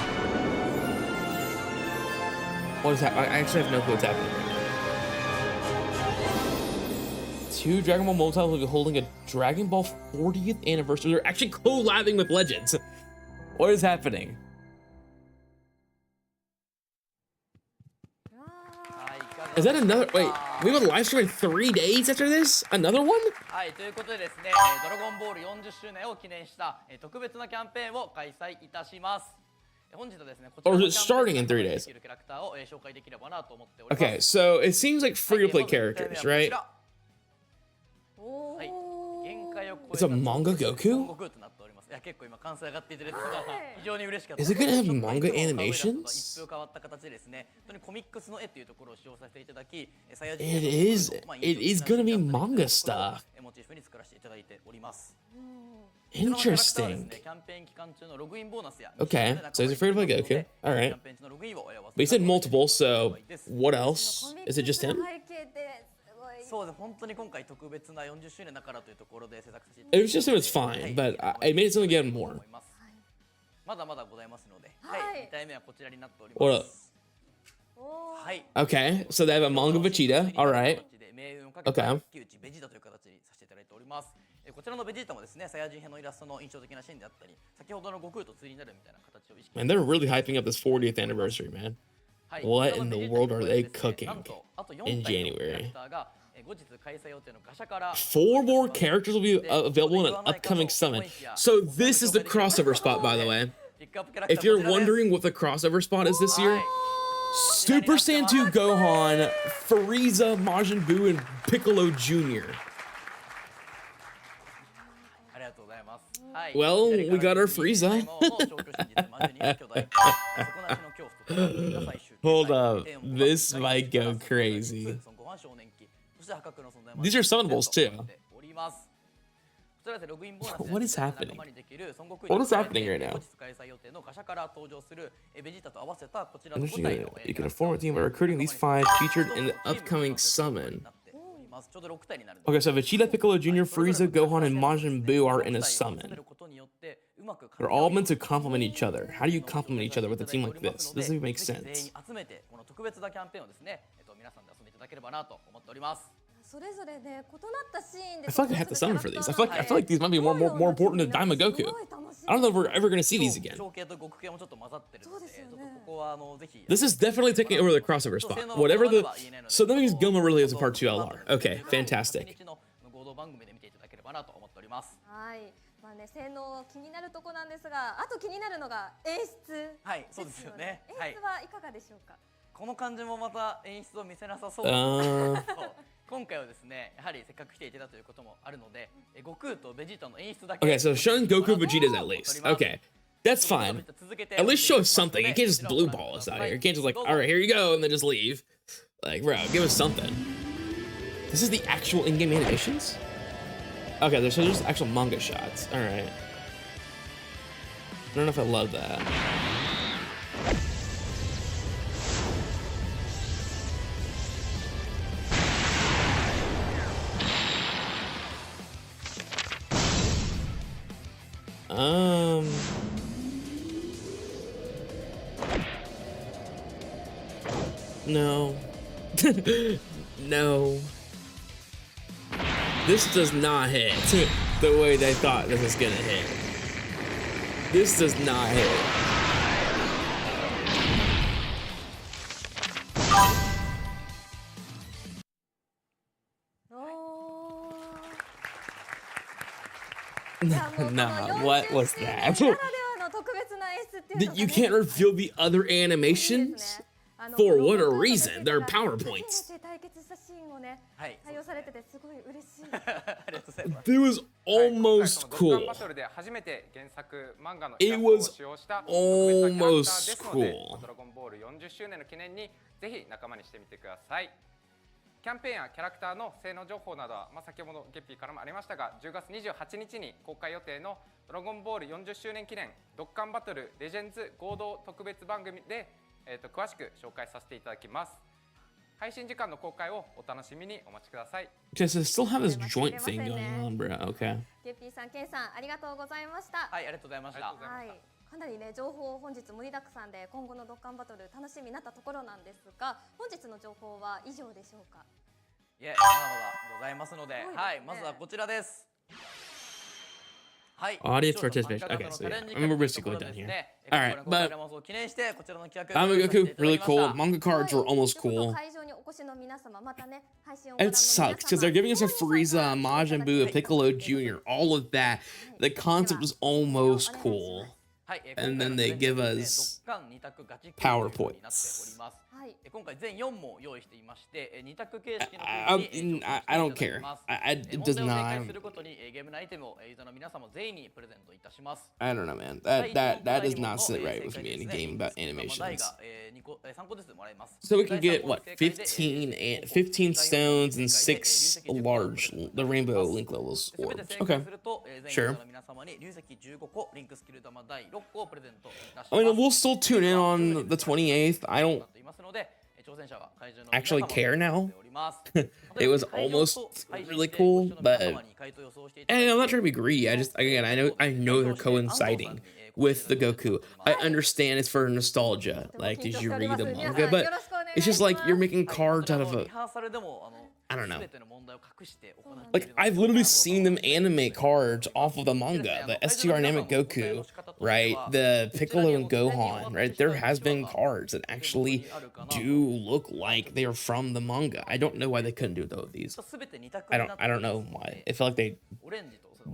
What is happening? I actually have no clue what's happening right now. Two Dragon Ball multiples will be holding a Dragon Ball 40th anniversary. They're actually collabing with Legends. What is happening? Is that another? Wait, we have a live stream in 3 days after this? Another one? はい、ということでですね、ドラゴンボール40周年を記念した特別なキャンペーンを開催いたします。本日はですね、こちらの Or is it starting in 3 days? キャラクターを紹介できればなと思っております。 Okay, so it seems like free to play characters, right? はい、限界を超えた It's a manga Goku? 悟空となっております。いや、結構今関西上がっていただいて非常に嬉しかった。 Is it gonna have ちょっと manga いつもの animations? 一風変わった形でですね、本当にコミックスの絵っていうところを使用させていただき、 It is gonna be manga stuff. モチーフに作らせていただいております。 Interesting. Okay, so he's a free to play Goku. Alright. But he said multiple, so what else? Is it just him? そうです。本当に今回特別な40周年だからというところで制作させていただい It て was just him, it's fine, but it made it something again more. まだまだございますので、はい、2体目はこちらになっており What ま up? す。はい。 Okay, so they have a manga Vegeta. Alright. Okay. ベジータという形にさせていただいております。こちらのベジータもですね、サイヤ人編のイラストの印象的なシーンであったり、先ほどの悟空と対になるみたいな形を意識。 Man, they're really hyping up this 40th anniversary, man. What in the world are they cooking in January? 4 more characters will be available in an upcoming summon. So this is the crossover spot, by the way. If you're wondering what the crossover spot is this year, Super Saiyan 2 Gohan, Frieza, Majin Buu, and Piccolo Jr. Well, we got our Frieza. Hold up, this might go crazy. These are summonables too. What is happening? What is happening right now? Interesting. You can form a team by recruiting these 5 featured in the upcoming summon. Okay, so Vegeta, Piccolo Jr., Frieza, Gohan, and Majin Buu are in a summon. They're all meant to complement each other. How do you complement each other with a team like this? This doesn't make sense. それぞれね、異なったシーンで I feel like I have to summon for these. I feel like these might be more important than DAIMA Goku. I don't know if we're ever gonna see these again. 長系と極系もちょっと混ざってるので、ちょっとここはぜひ。 This is definitely taking over the crossover spot. Whatever the so that means Gilma really is a part 2 LR. Okay, fantastic. 合同番組で見ていただければなと思っております。はい。まあね、性能気になるとこなんですが、あと気になるのが演出。はい、そうですよね。演出はいかがでしょうか。この感じもまた演出を見せなさそうなんですけど、今回はですね、やはりせっかく来ていただいたということもあるので、悟空とベジータの演出だけ。 Okay, so showing Goku Vegeta's at least. Okay, that's fine. At least show us something. You can't just blue ball us out here. You can't just like, all right, here you go, and then just leave. Like, bro, give us something. This is the actual in-game animations? Okay, there's just actual manga shots. All right. I don't know if I love that. No. No. This does not hit the way they thought this was gonna hit. This does not hit. Nah, what was that? You can't reveal the other animations? For what a reason? They're PowerPoints. It was almost cool. It was almost cool. キャンペーンやキャラクターの性能情報などは、先ほどゲッピーからもありましたが、10月28日に公開予定のドラゴンボール40周年記念ドッカンバトルレジェンズ合同特別番組で、詳しく紹介させていただきます。配信時間の公開をお楽しみにお待ちください。Just still have this joint thing going on, bro. Okay. ゲッピーさん、ケンさん、ありがとうございました。はい、ありがとうございました。はい。かなりね、情報本日盛りだくさんで、今後のドッカンバトル楽しみになったところなんですが、本日の情報は以上でしょうか。いえ、まだまだございますので、はい、まずはこちらです。はい、 Audience participation. Okay, so yeah, I mean, we're basically done here. All right, but DAIMA Goku, really cool. Manga cards were almost cool. It sucks because they're giving us a Frieza, a Majin Buu, a Piccolo Jr., all of that. The concept was almost cool. And then they give us PowerPoints. 今回全4も用意していまして、2択形式の I don't care. It does not. することにゲームのアイテムをユーザーの皆様全員にプレゼントいたします。 I don't know, man. That does not sit right with me in a game about animations. So we can get what 15 stones and 6 large the rainbow link levels orbs. Okay, sure. I mean, we'll still tune in on the 28th. I don't actually care now. It was almost really cool, but and I'm not trying to be greedy. I know they're coinciding with the Goku. I understand it's for nostalgia. Like, did you read the manga? But it's just like you're making cards out of a, I don't know. Like, I've literally seen them animate cards off of the manga. The STR Dynamic Goku, right? The Piccolo and Gohan, right? There has been cards that actually do look like they are from the manga. I don't know why they couldn't do these. I don't know why. It felt like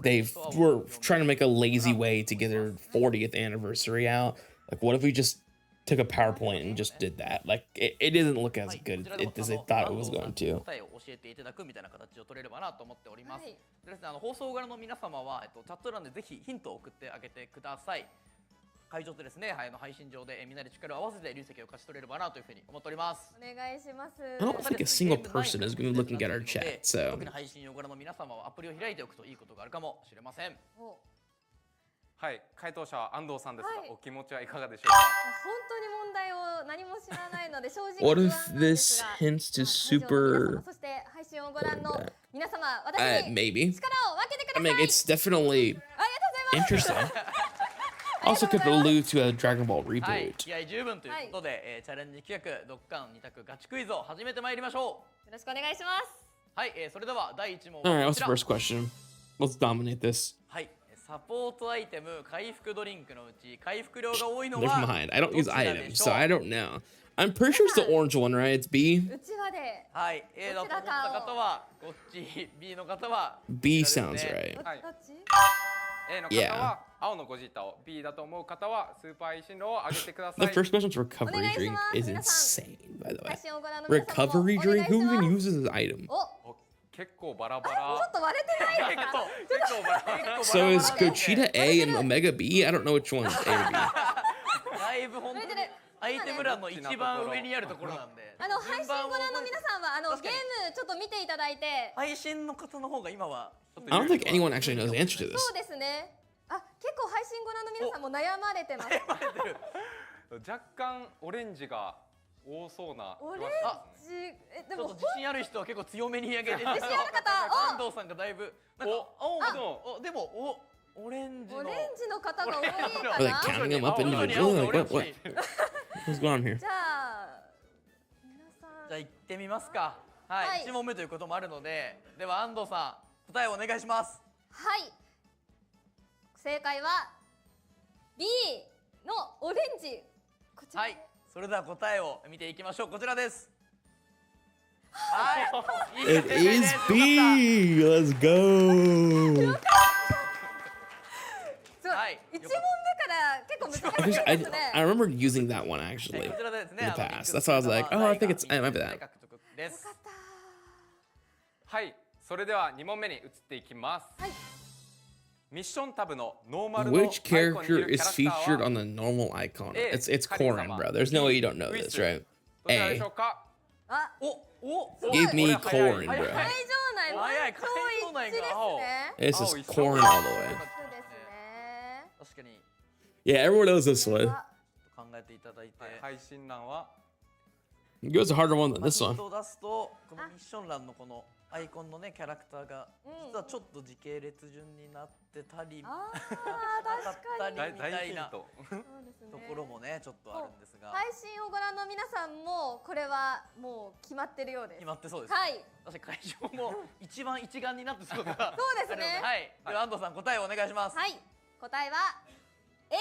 they were trying to make a lazy way to get their 40th anniversary out. Like, what if we just took a PowerPoint and just did that? Like, it didn't look as good as they thought it was going to. 放送側の皆様はチャット欄でぜひヒントを送ってあげてください。会場でですね、配信上でみんなで力を合わせて流石を勝ち取れればなというふうに思っております。お願いします。I don't think a single person is going to be looking at our chat, so. 特に配信をご覧の皆様はアプリを開いておくといいことがあるかもしれません。はい、回答者は安藤さんですが、お気持ちはいかがでしょうか。本当に問題を何も知らないので正直 What if this hints to super? そして配信をご覧の皆様、私に maybe. 力を分けてください。 I mean, it's definitely interesting. Also could allude to a Dragon Ball はい、 reboot. 気合十分ということで、チャレンジ企画ドッカン2択ガチクイズを始めてまいりましょう。よろしくお願いします。はい、それでは第1問 All right, は what's こ the ち first ら。 question? Let's dominate this. はい、サポートアイテム回復ドリンクのうち回復量が多いの Never は mind. I don't use どちらで items, し so ょう I don't know. I'm pretty sure it's the orange one, right? It's B. うちわではい、A だと思った方はこっち、B の方は B こちらです sounds ね right. はいどっち A の Yeah. 方は青のゴジータを B だと思う方はスーパーイシンロを上げてくださ The い。 first person's recovery Onegai drink is shimasu, insane, by the 配 way. 信をご覧の皆さんも Recovery お願 drink? いし Who ま even す uses this item? おお結構バラバちょラっ。と割れてないですか So is Gogeta A and Omega B? I don't know which one is A or B. だいぶ本当にアイテム欄の一番上にあるところなんで配信ご覧の皆さんは確かにゲームちょっと見ていただいて配信の方の方が今はちょっと I don't think anyone actually knows the answer to そ this. うですね結構配信ご覧の皆さんも悩まれてます若干オレンジが多そうな気オレンがしますね。ジでもちょっと自信ある人は結構強めに上げて自信ある方安藤さんがだいぶなんかでもオレンジのオレンジの方が多いか Are they な counting them up 青 individually? と Like, オレ what? ンジ What's going on here? じゃあ皆さんじゃあ行ってみますか。はい、はい1問目ということもあるので、では安藤さん答えをお願いします。はい正解は B のオレンジこちらはい、それでは答えを見ていきましょう。こちらです。はい、いい It 正解で is す。 B! Let's go! そうはい1問目から結構難しい I, ですね I remember using that one はい actually. こちらでですね。 In the past. That's why I was like, oh, I think it's- I remember that. 獲得です。はい、それでは2問目に移っていきます。はいミッションタブのノーマルのアイ Which コンにい character るキ is ャラクター featured は on the normal icon? A. It's Karin-sama. Korin, bro. There's no way you don't know this, right? どちらで A. しょうか。あお Give me これ早い Korin, 早い bro. 会場内満早い場一致ですね This is 青一緒 Korin all the way. そうですね確かに Yeah, everyone knows this one. 考えていただいて。配信欄は It was a harder one than this ヒン one. トを出すとこのミッション欄のこのアイコンのねキャラクターが実はちょっと時系列順になってたりあーなかったり大みたいなと大ヒント。そうですねころもねちょっとあるんですが配信をご覧の皆さんもこれはもう決まってるようです決まってそうです。はい確かに会場も一番一丸になってそうがそうですねはい。では安藤さん答えをお願いします。はい答えは A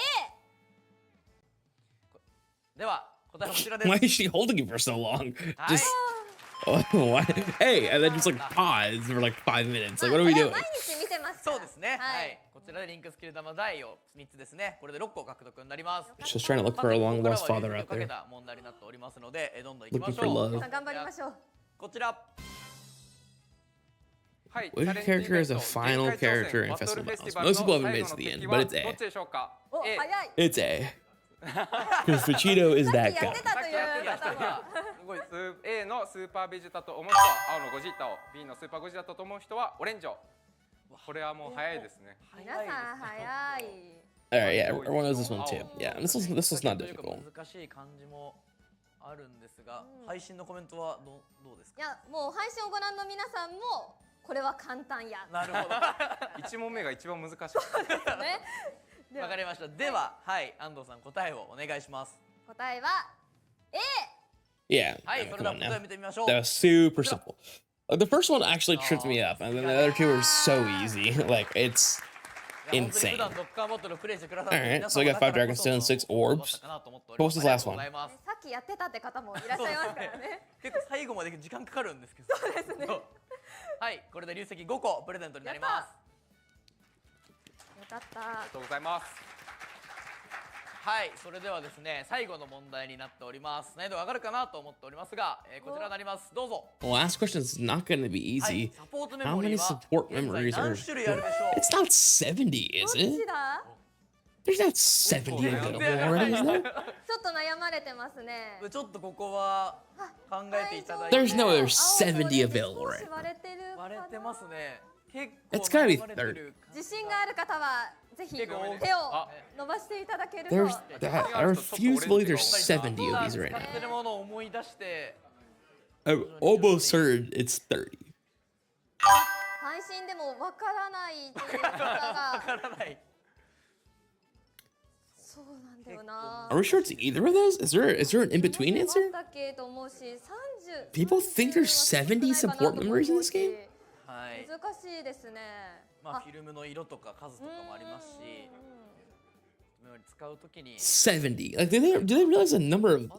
では答えはこちらで Why す。 is she holding it for so long? はい Just why? Hey, and then just like pause for like 5 minutes. Like, what are we これは doing? 毎日見てますからそうですね。ははいい。こちらでリンクスキル玉台を3つですね。これで6個獲得になります。 Just trying to look for a long ここから lost は father リ out スクをかけ there. た問題になっておりますので、どんどん行きま Looking し for ょ love. う。さあ頑張りましょうこちら。はい。 Which チャレンジイベント character is a final 限界挑戦 character in バトル Festival フェスティ Battles? バルの Most people haven't 最 made 後 it の to the 敵 end, は but it's どっ A. ちでしょうか。お A 早い It's A. Because Vegito is さっ that きや guy. ってたという方はすごい。 A のスーパーベジータと思う人は青のゴジータを B のスーパーゴジータと思う人はオレンジを。これはもう早いですね。皆さん早い Alright, yeah, everyone knows this one too. Yeah, this was not というか difficult. 難しい感じもあるんですが、配信のコメントはどうですか。いやもう配信をご覧の皆さんもこれは簡単やなるほど。 1問目が一番難しい。ねではわかりました。では、はい、安藤さん答えをお願いします。答えは A Yeah, はい、 yeah, それ come では on 答え now. を見てみましょう。 That was super simple. The first one actually tripped me up, and then the other two were so easy. Like, it's いや本当に insane. 普段ドッカーボトルをプレイしてくださって Alright, 皆 so 様 I got だから 5 Dragon こそ Stones, 6 orbs. かなと思っており What ます was this あ last りがとうございますさっきやってたって方もいらっしゃいますからね結構最後まで時間かかるんですけど。そうですね。はい、これで流石5個プレゼントになります。よかったありがとうございます。はい、それではですね、最後の問題になっております。難易度上がるかなと思っておりますが、こちらになります。どうぞ。 the last question is not going to be はい easy. サポートメ How モリ many ーは support 現在 memories 何 are? 種類あるでしょう。 It's not 70, どっ is ち it? だ There's not 70 available already, is there? ちょっと悩まれてますねちょっとここは考えていただいて。 There's no other 青と70オレンジ available 少し right 割れてるかな割れてますね。結 It's 構 gotta be 悩まれてる自信がある方はぜひ手を伸ばしていただけると There's that. I refuse to believe there's 70 of these 使 right ってる now. ものを思い出して。 I'm almost certain it's 30. 配信でもわからないという方がわからない。そそうなんだよな。 Are we sure it's either of those? Is there an in-between answer? だけと思うし、30 People think there's 70 support memories in this game? はい難しいですね。まあフィルムの色とか数とかもありますし使うときに70. Like, do they realize the number of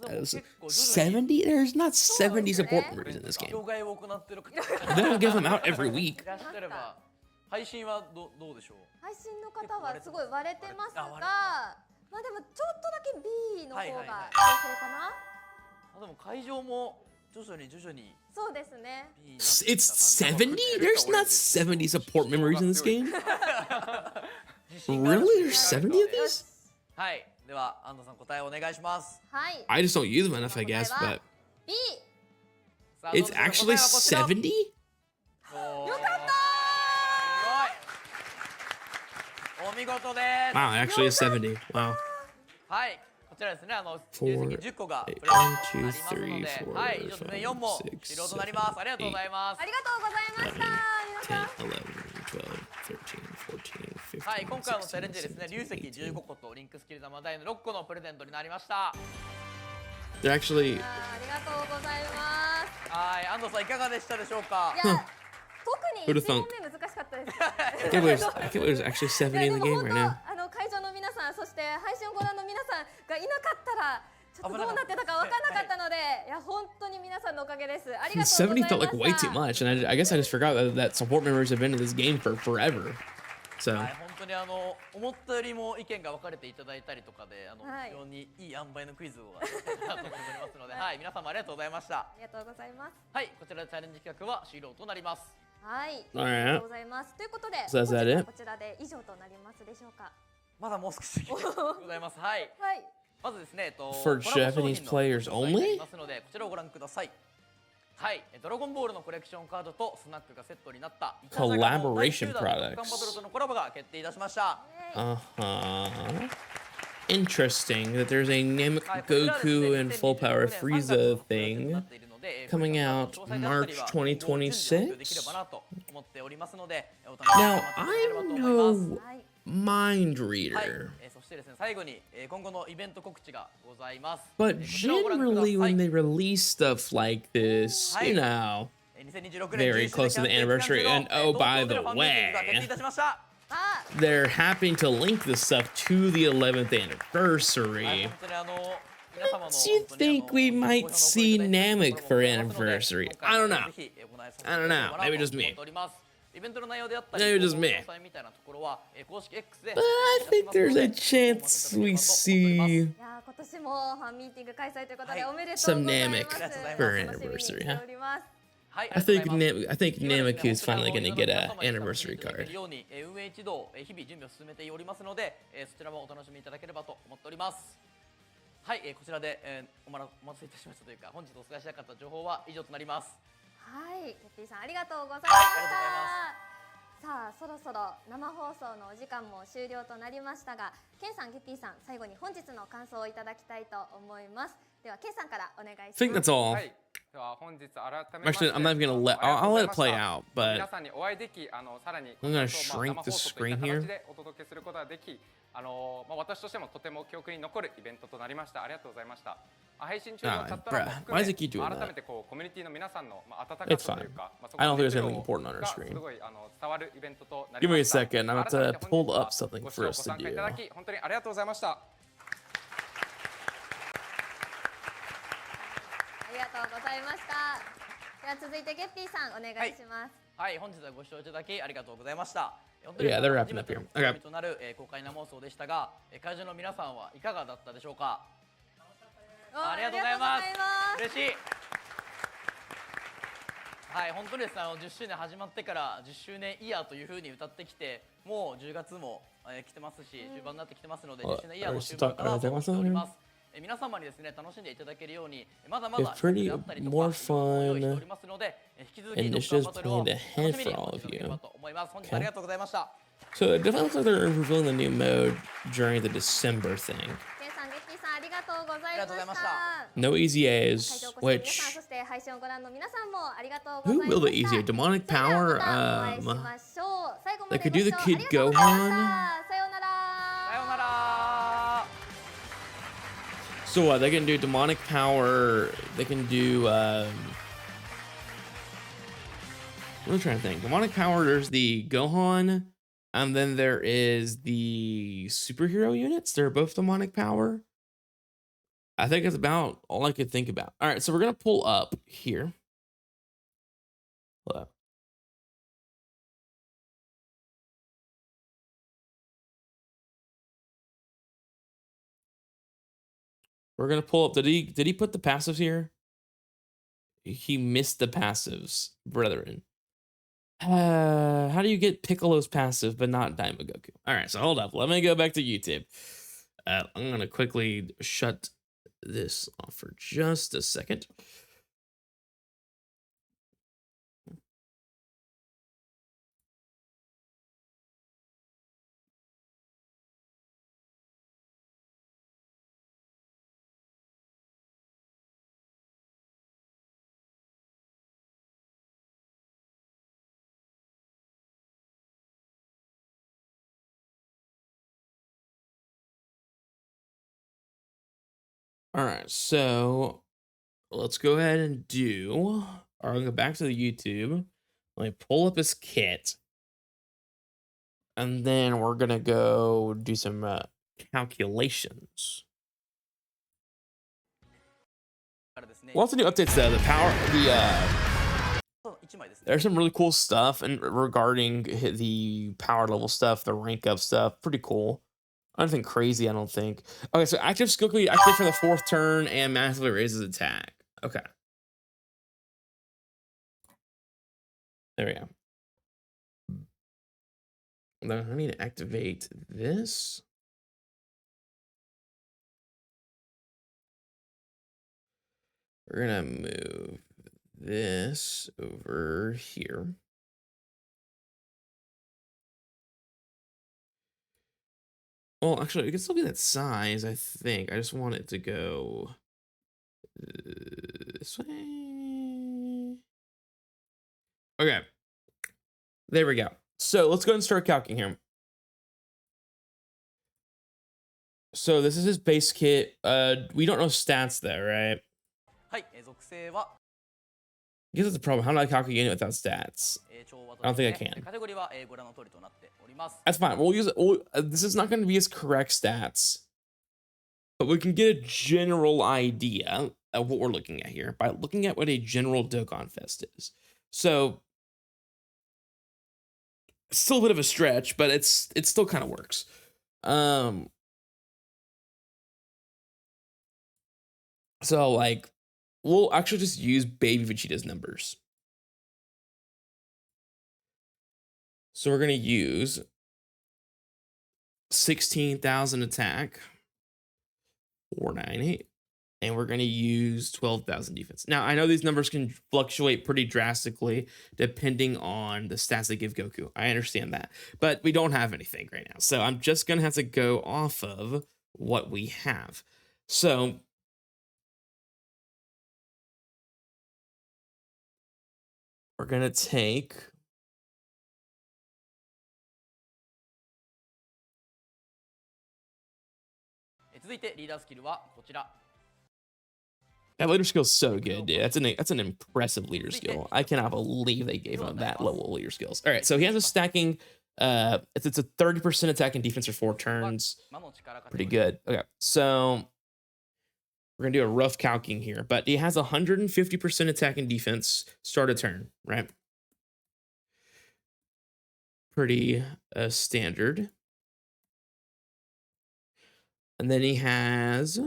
70? There's not 70 support memories in this game. 障害を行ってる方 They don't give them out every week. いらっしゃれば配信はどうでしょう。配信の方はすごい割れてますが、割れてまあでもちょっとだけ B の方が優勢かな。でも会場も徐々にそうですね。 It's 70? There's not 70 support memories in this game. Really? There's 70 of these? はい、では安藤さん答えお願いします。はい。 I just don't use them enough, I guess, but B。it's actually 70? よかったー。お見事です。 Wow, actually it's 70. Wow. はい、こちらですね、Four, 入籍10個がプレゼン one, トになりますの two, で、 three, はい、 four, 以上で five, 4問 six, 終了となります。ありがとうございますあ。りがとうございました皆さん。 10, 11, 12, 13, 14, 15, はい、今回のチャレンジ 16, ですね、流石15個とリンクスキル玉台の6個のプレゼントになりました。 They're actually ありがとうございます。はい、安藤さんいかがでしたでしょうか。いや、特に Who'da 1問 thunk? 目難しかったです。 I can't believe there's actually 70 in the game right now. 会場の皆さん、そして配信をご覧の皆さんがいなかったらちょっとどうなってたか分からなかったので、いや本当に皆さんのおかげです。ありがとうございま70 felt し like way た。 too much, and I guess I just forgot that support members have been in this game for forever. So はい、本当に思ったよりも意見が分かれていただいたりとかで、はい非常にいい塩梅のクイズをやっていただと思いますので、はい、皆様ありがとうございました。ありがとうございます。はい、こちらでチャレンジ企画は終了となります。はい、あ Alright. りがとうございます。ということで、 So is that 本日は it? こちらで以上となりますでしょうか。まだもう少しございます。はい。はい。まずですね、For コラボ商品 Japanese の players ご紹介になり only? ますので、こちらをご覧ください。はい、ドラゴンボールのコレクションカードとスナックがセットになったイタジャガの第9弾のドッカンバトルとのコラボが決定いたしました。uh-huh. Interesting that there's a Namek Goku and Full Power Frieza thing coming out March 2026. Now, I'm no はい。 mind はい reader, そしてですね、最後に今後のイベント告知がございます。 but こちらをご覧くださ generally い when they release stuff like this, you know, 2026年 very 11 close to the キャンペーン期間 anniversary, 中の and oh, 東 by 京で the のファンミーティングが決定い way, たしました。あ、 they're happening to link this stuff to the 11th はい anniversary. 本当に皆様の Do you think we might see Namek for anniversary? I don't know. I don't know. Maybe just me. イベントの内容であったり、 Maybe just me. 詳細みたいなところは公式 X で But I think there's a chance we see いや今年もファンミーティング開催ということで、はいおめでとうございます。 Some Namek for 楽しみにして anniversary, おります。はい、 I think Nameku's finally gonna get an anniversary card. ように運営一同日々準備を進めておりますので、そちらもお楽しみいただければと思っております。はい、こちらでお待たせいたしましたというか、本日お伝えしなかった情報は以上となります。はい、ケッピーさんありがとうございました。さあ、そろそろ生放送のお時間も終了となりましたが、ケンさん、ケッピーさん、最後に本日の感想をいただきたいと思います。では、ケンさんからお願いしま I す。 think that's all. はい では本日改めまして Actually, I'm not even gonna let. I'll let it play out, 皆 but さんにお会いでき、さらに I'm gonna 生 shrink 放 the 送といった screen here. 形でお届けすることができ、私としてもとても記憶に残るイベントとなりました。ありがとうございました。配信中のチャット欄も bruh, 含 why め does it keep doing that? 改めてコミュニティの皆さんの温かさ It's という fine. か、I don't think there's その anything 熱 important on our 量 screen. がすごい伝わるイベントとなり Give ま me a した。 second. I'm about 改め to て pull 本日は up something ご for 視 us 聴 to ご参加いた do. だき本当にありがとうございました。ありがとうございました。では続いてケッピーさんお願いします。はい、本日はご視聴いただきありがとうございました。 Yeah, they're wrapping up here. 初めての試みとなる公開生放送でしたが、会場の皆さんはいかがだったでしょうか。ありがとうございます。嬉しい。はい、本当にですね、10周年始まってから10周年イヤーという風に歌ってきて、もう10月も来てますし、終盤になってきてますので、10周年イヤーの終盤からそうしております。皆様にですね、楽しんでいただけるように、まだまだ It's pretty あったりとか more 用意してお fun りますので、引き続き and ド it's ッカン just バトルを planned 楽 ahead しみ for に all お of 待ちいただけれ you. ばと思います。本日はありがとうございました。 So it definitely looks like they're revealing the new mode during the December thing. ケンさん、ゲッピーさんありがとうございまありがとうございまししたた。 No easy 会 A's, 場お越しの皆さん、 which そして配信をご覧の皆さんもありがとうござい who ました。 will the easy A? Demonic それでは power? またお会いしましょう。最後まで They could ご do 視 the 聴あ Kid りがとうございました。 Gohan. さようなら。さようなら。So what? They can do demonic power. They can do. I'm trying to think. Demonic power. There's the Gohan, and then there is the superhero units. They're both demonic power. I think that's about all I could think about. All right, so we're gonna pull up here. Hold up. We're gonna pull up. Did he put the passives here? He missed the passives, brethren. How do you get Piccolo's passive but not DAIMA Goku? All right, so hold up. Let me go back to YouTube. I'm gonna quickly shut this off for just a second. All right, so let's go ahead and do. Or I'll go back to the YouTube. Let me pull up his kit, and then we're gonna go do some calculations. Lots of new updates though. The power, there's some really cool stuff and regarding the power level stuff, the rank up stuff. Pretty cool. Nothing crazy, I don't think. Okay, so active skill can be active for the 4th turn and massively raises attack. Okay. There we go. Then I need to activate this. We're gonna move this over here. Well, actually, it can still be that size, I think. I just want it to go this way. Okay. There we go. So let's go ahead and start calcing here. So this is his base kit. We don't know stats though, right? I guess that's the problem. How do I calculate unit without stats? I don't think I can. That's fine. We'll use it. This is not going to be his correct stats, but we can get a general idea of what we're looking at here by looking at what a general Dokkan Fest is. So, still a bit of a stretch, but it still kind of works. So like, we'll actually just use Baby Vegeta's numbers. So we're gonna use 16,000 attack, 498, and we're gonna use 12,000 defense. Now I know these numbers can fluctuate pretty drastically depending on the stats they give Goku. I understand that, but we don't have anything right now, so I'm just gonna have to go off of what we have. So we're gonna take that leader skill is so good, dude. That's an impressive leader skill. I cannot believe they gave him that level of leader skills. All right, so he has a stacking. It's a 30% attack and defense for 4 turns. Pretty good. Okay, so we're gonna do a rough calcing here, but he has 150% attack and defense start a turn, right? Pretty standard. And then he has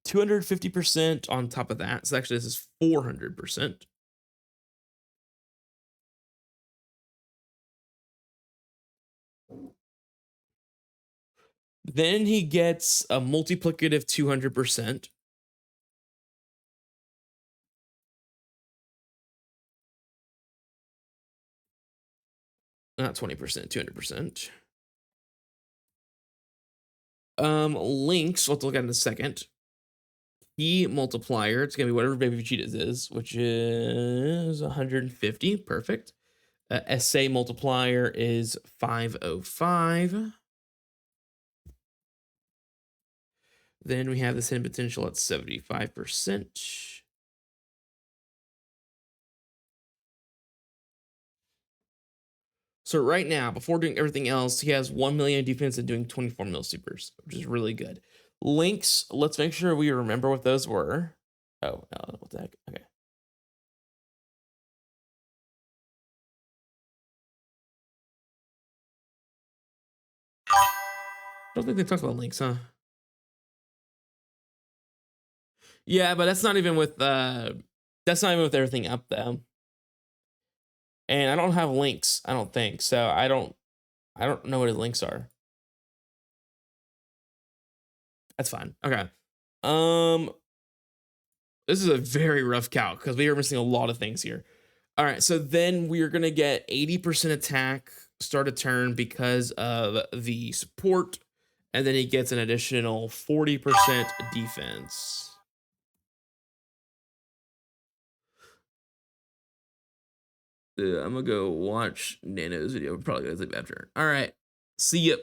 250% on top of that. So actually this is 400%. Then he gets a multiplicative 200%. Not 20%, 200%. Links, we'll have to look at in a second. Key multiplier, it's gonna be whatever Baby Vegeta's is, which is 150. Perfect. SA multiplier is 505. Then we have this hidden potential at 75%. So right now, before doing everything else, he has 1 million defense and doing 24 mil supers, which is really good. Links, let's make sure we remember what those were. Oh, no, what the heck? Okay. I don't think they talked about links, huh? Yeah, but that's not even with everything up though. And I don't have links, I don't think. So I don't know what his links are. That's fine. Okay. This is a very rough calc because we are missing a lot of things here. All right, so then we are gonna get 80% attack start a turn because of the support, and then he gets an additional 40% defense. I'm gonna go watch Nano's video. We're probably gonna sleep after. All right, see ya.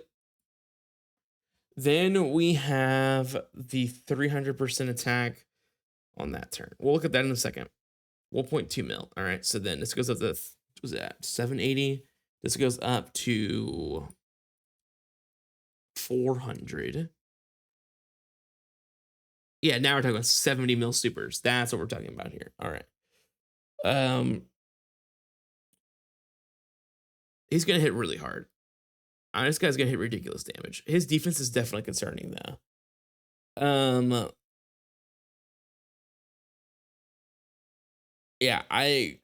Then we have the 300% attack on that turn. We'll look at that in a second. 1.2 mil. All right, so then this goes up to, what was that, 780? This goes up to 400. Yeah, now we're talking about 70 mil supers. That's what we're talking about here. All right. He's gonna hit really hard. This guy's gonna hit ridiculous damage. His defense is definitely concerning though. Yeah, I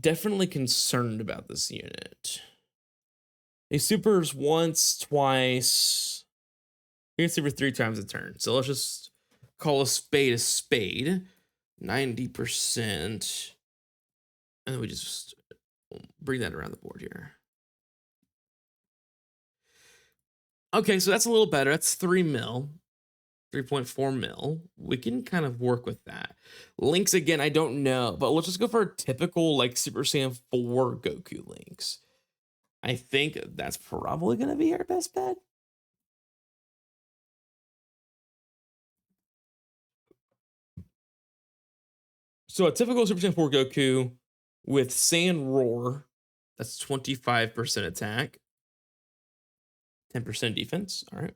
definitely concerned about this unit. He supers once, twice. He can super 3 times a turn. So let's just call a spade 90%. And then we just bring that around the board here. Okay, so that's a little better. That's 3 mil. 3.4 mil. We can kind of work with that. Links, again, I don't know, but let's just go for a typical like Super Saiyan 4 Goku links. I think that's probably going to be our best bet. So a typical Super Saiyan 4 Goku with Saiyan Roar, that's 25% attack, 10% defense. All right.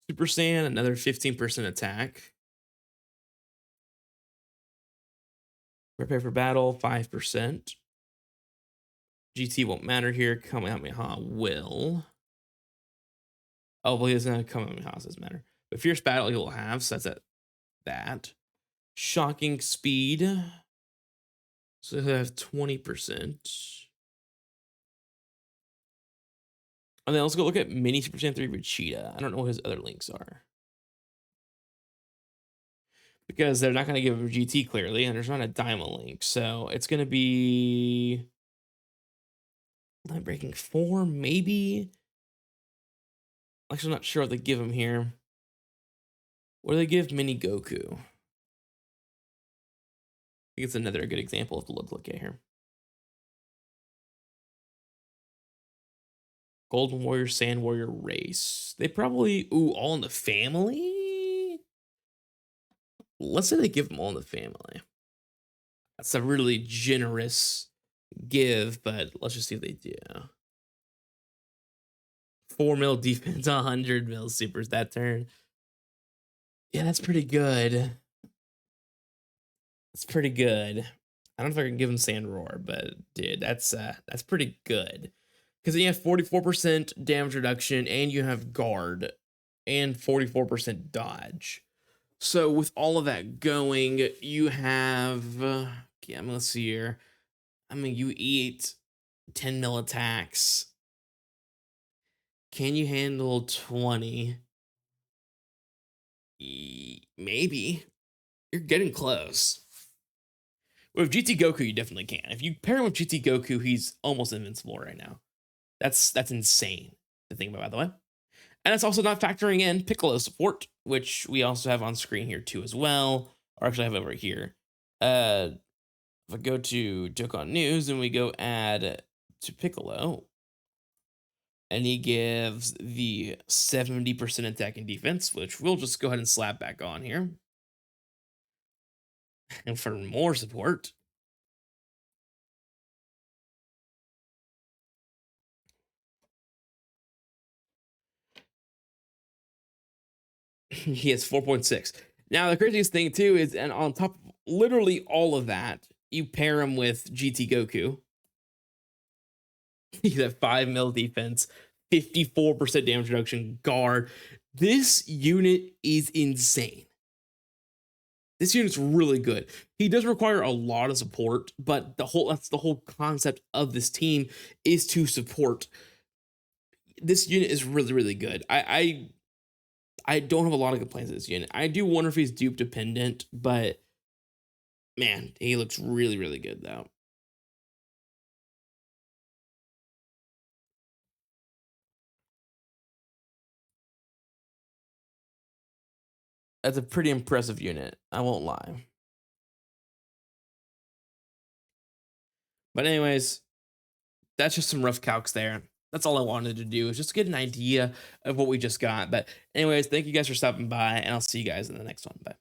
Super Saiyan, another 15% attack. Prepare for battle, 5%. GT won't matter here. Kamehameha will. Oh, well, he doesn't have Kamehameha, so it doesn't matter. But Fierce Battle he will have, so that's at that. Shocking Speed. So he'll have 20%. And then let's go look at Mini Super Saiyan 3 Vegeta. I don't know what his other links are. Because they're not going to give him GT clearly, and there's not a DAIMA link. So it's going to be Line Breaking 4, maybe? Actually, I'm not sure what they give him here. What do they give Mini Goku? I think it's another good example of the look at here. Golden Warrior, Sand Warrior race. They probably, All in the Family? Let's say they give them All in the Family. That's a really generous give, but let's just see what they do. 4 mil defense, 100 mil supers that turn. Yeah, that's pretty good. That's pretty good. I don't know if I can give him Sand Roar, but dude, that's pretty good. Because then you have 44% damage reduction, and you have guard, and 44% dodge. So with all of that going, you have, okay, I'm gonna see here. I mean, you eat 10 mil attacks. Can you handle 20? Maybe. You're getting close. With GT Goku, you definitely can. If you pair him with GT Goku, he's almost invincible right now. That's insane to think about, by the way. And it's also not factoring in Piccolo support, which we also have on screen here too as well. Or actually I have over here. If I go to Dokkan News and we go add to Piccolo, And he gives the 70% attack and defense, which we'll just go ahead and slap back on here. And for more support, he has 4.6. Now, the craziest thing, too, is, and on top of literally all of that, you pair him with GT Goku. He's at 5 mil defense, 54% damage reduction, guard. This unit is insane. This unit's really good. He does require a lot of support, but that's the whole concept of this team, is to support. This unit is really, really good. I don't have a lot of complaints with this unit. I do wonder if he's dupe dependent, but man, he looks really, really good though. That's a pretty impressive unit, I won't lie. But anyways, that's just some rough calcs there. That's all I wanted to do, is just get an idea of what we just got. But anyways, thank you guys for stopping by, and I'll see you guys in the next one. Bye.